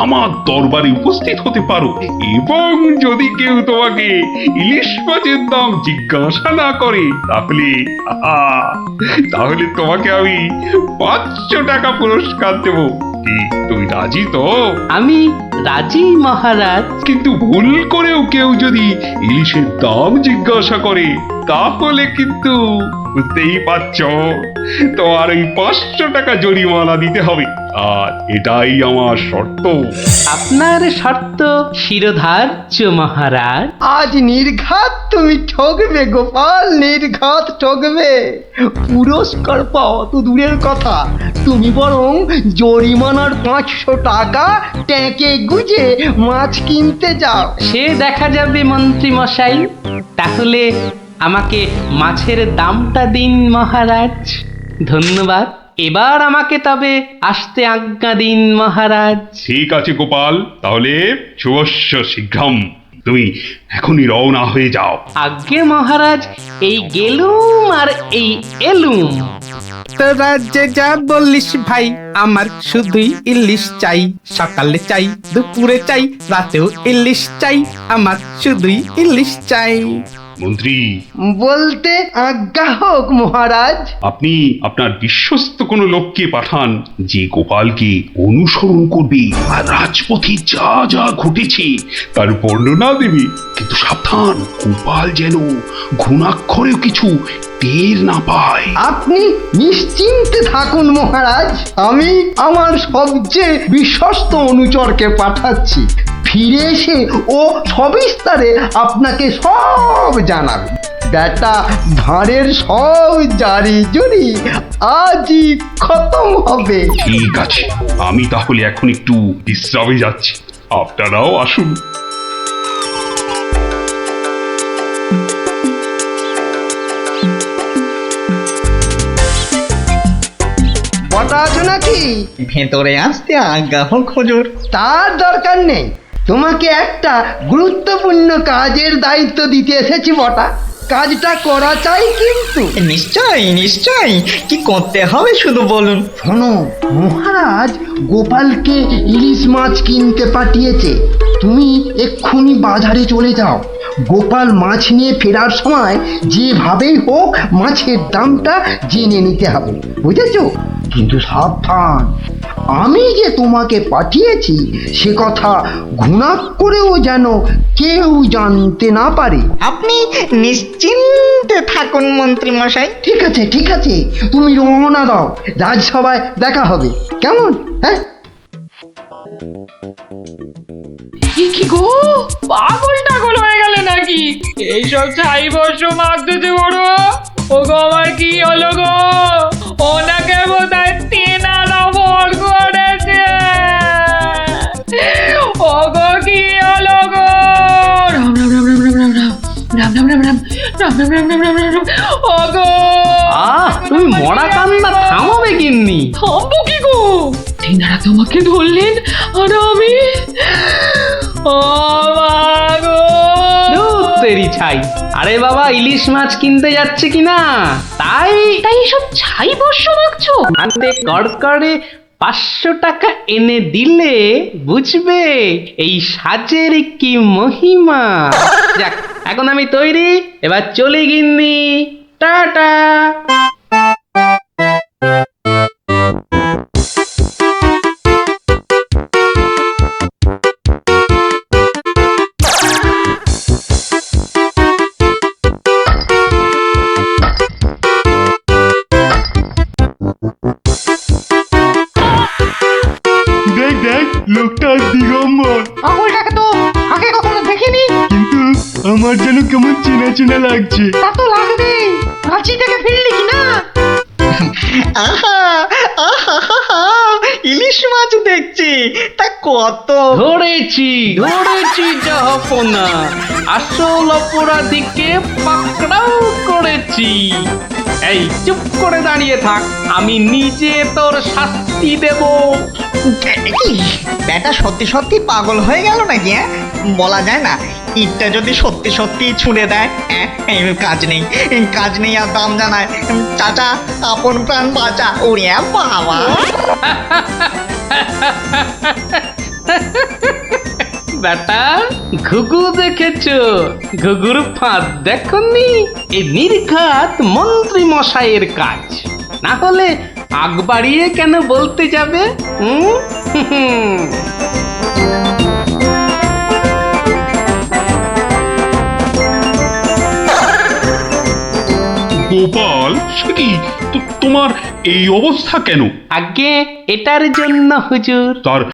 আমার দরবারে উপস্থিত হতে পারো, এবং যদি কেউ তোমাকে ইলিশ মাছের দাম জিজ্ঞাসা না করে, তাহলে তাহলে তোমাকে আমি 500 টাকা পুরস্কার দেব। কি তুমি রাজি তো? আমি রাজি মহারাজ। কিন্তু ভুল করেও কেউ যদি ইলিশের দাম জিজ্ঞাসা করে, তাহলে কিন্তু বুঝতেই পারছো, তোমার ওই 500 টাকা জরিমানা দিতে হবে। আর এটাই আমার শর্ত। আপনার শর্ত শিরোধার্য মহারাজ। আজ নির্ঘাত তুমি ঠকবে গোপাল, নির্ঘাত ঠকবে। পুরস্কার পাওয়া তো দূরের কথা, তুমি বরং জরিমানার 500 টাকা ট্যাঁকে গুজে মাছ কিনতে যাও। সে দেখা যাবে মন্ত্রী মশাই। তাহলে আমাকে মাছের দামটা দিন মহারাজ। ধন্যবাদ। এবার আমাকে তবে আসতে আজ্ঞা দিন মহারাজ। ঠিক আছে গোপাল, তাহলে শুভস্য শীঘ্রম, তুমি এখনই রওনা হয়ে যাও। আজ্ঞে মহারাজ, এই গেলুম আর এই এলুম। তোরা যে যা বলিস ভাই, আমার শুধুই ইলিশ চাই, সকালে চাই, দুপুরে চাই, রাতেও ইলিশ চাই, আমার শুধুই ইলিশ চাই। মন্ত্রী, বলতে আজ্ঞা হোক মহারাজ। আপনি আপনার বিশ্বস্ত কোনো লোককে পাঠান, যে গোপালকে অনুসরণ করবে আর রাজপথে যা যা ঘটেছে তার বর্ণনা দেবে। কিন্তু সাবধান, গোপাল যেন ঘুণাক্ষরেও কিছু টের না পায়। আপনি নিশ্চিন্তে থাকুন মহারাজ, আমি আমার সবচেয়ে বিশ্বস্ত অনুচরকে পাঠাচ্ছি। ফিরে এসে ও সবিস্তারে আপনাকে সব জানাবে। বেটা ভাঁড়ের সব জারি জুরি আজই খতম হবে। ঠিক আছে, আমি তাহলে এখন একটু বিশ্রামে যাচ্ছি, আপনারাও আসুন। বটা আছো নাকি? ভেতরে আসতে আজ্ঞা হোক হুজুর। তার দরকার নেই, তোমাকে একটা গুরুত্বপূর্ণ কাজের দায়িত্ব দিতে এসেছি বটা। কাজটা করা চাই কিন্তু। নিশ্চয়ই নিশ্চয়ই, কি করতে হবে শুধু বলুন। শোনো, মহারাজ গোপালকে ইলিশ মাছ কিনতে পাঠিয়েছে। তুমি এক্ষুনি বাজারে চলে যাও। গোপাল মাছ নিয়ে ফেরার সময় যেভাবেই হোক মাছের দামটা জেনে নিতে হবে, বুঝেছো? কিন্তু সাবধান, আমি যে তোমাকে পাঠিয়েছি সে কথা ঘুণাক্ষরেও যেন কেউ জানতে না পারে। আপনি নিশ্চিন্তে থাকুন মন্ত্রী মশাই। ঠিক আছে ঠিক আছে, তুমি রওনা দাও, রাজসভায় দেখা হবে, কেমন? হ্যাঁ, কি গো, পাগল টাগল হয়ে গেলে নাকি? এইসব ছাই বর্ষ মাগতেছে বড়। ও গো, আমার কি হলো গো? ওনাকে বোধহয় তেনারা ভর করেছে। রাম রাম রাম রাম রাম রাম রাম। ওগো তুমি মরা কান্না থামাবে গিন্নি? থামবো কি গো? তিনারা তোমাকে ধরলেন আর আমি ও মা গো। ধুর তেরি ছাই। আরে বাবা, ইলিশ মাছ কিনতে যাচ্ছে কিনা, তাই তাই এসব ছাই বর্ষ মাখছো? হাতে কড়কড়ে 500 টাকা এনে দিলে বুঝবে এই সাজের কি মহিমা। যাক, এখন আমি তৈরি, এবার চলি গিন্নি, টাটা। দেখ দেখ, লোকটা দিগম্বর। আঙুলটাকে তো আগে কখনো দেখিনি। কিন্তু আমার যেন কেমন চেনা চেনা লাগছে। তা তো লাগবেই, রাঁচি থেকে ফিরলি কি না? আহা আহা, ইলিশ মাছ দেখছি, তা কত? ধরেছি জাহাপনা, আসল অপরাধীকে পাকড়াও করেছি। এই চুপ করে দাঁড়িয়ে থাক, আমি নিজে তোর শাস্তি দেব। কি ব্যাটা সত্যি সত্যি পাগল হয়ে গেল নাকি? বলা যায় না, ইটটা যদি সত্যি সত্যি ছুঁড়ে দেয়, কাজ নেই আর দাম জানায়। চাচা, আপন প্রাণ বাঁচা। ওরে বাবা! বেটা, ঘুঘু দেখেছো? ঘুঘুর ফাঁদ দেখনি? এই নির্ঘাত মন্ত্রী মশাইয়ের কাজ। না হলে আগ বাড়িয়ে কেন বলতে যাবে? গোপাল, সে কি তোমার এই অবস্থা কেন? আগে এটার জন্য হুজুর। তার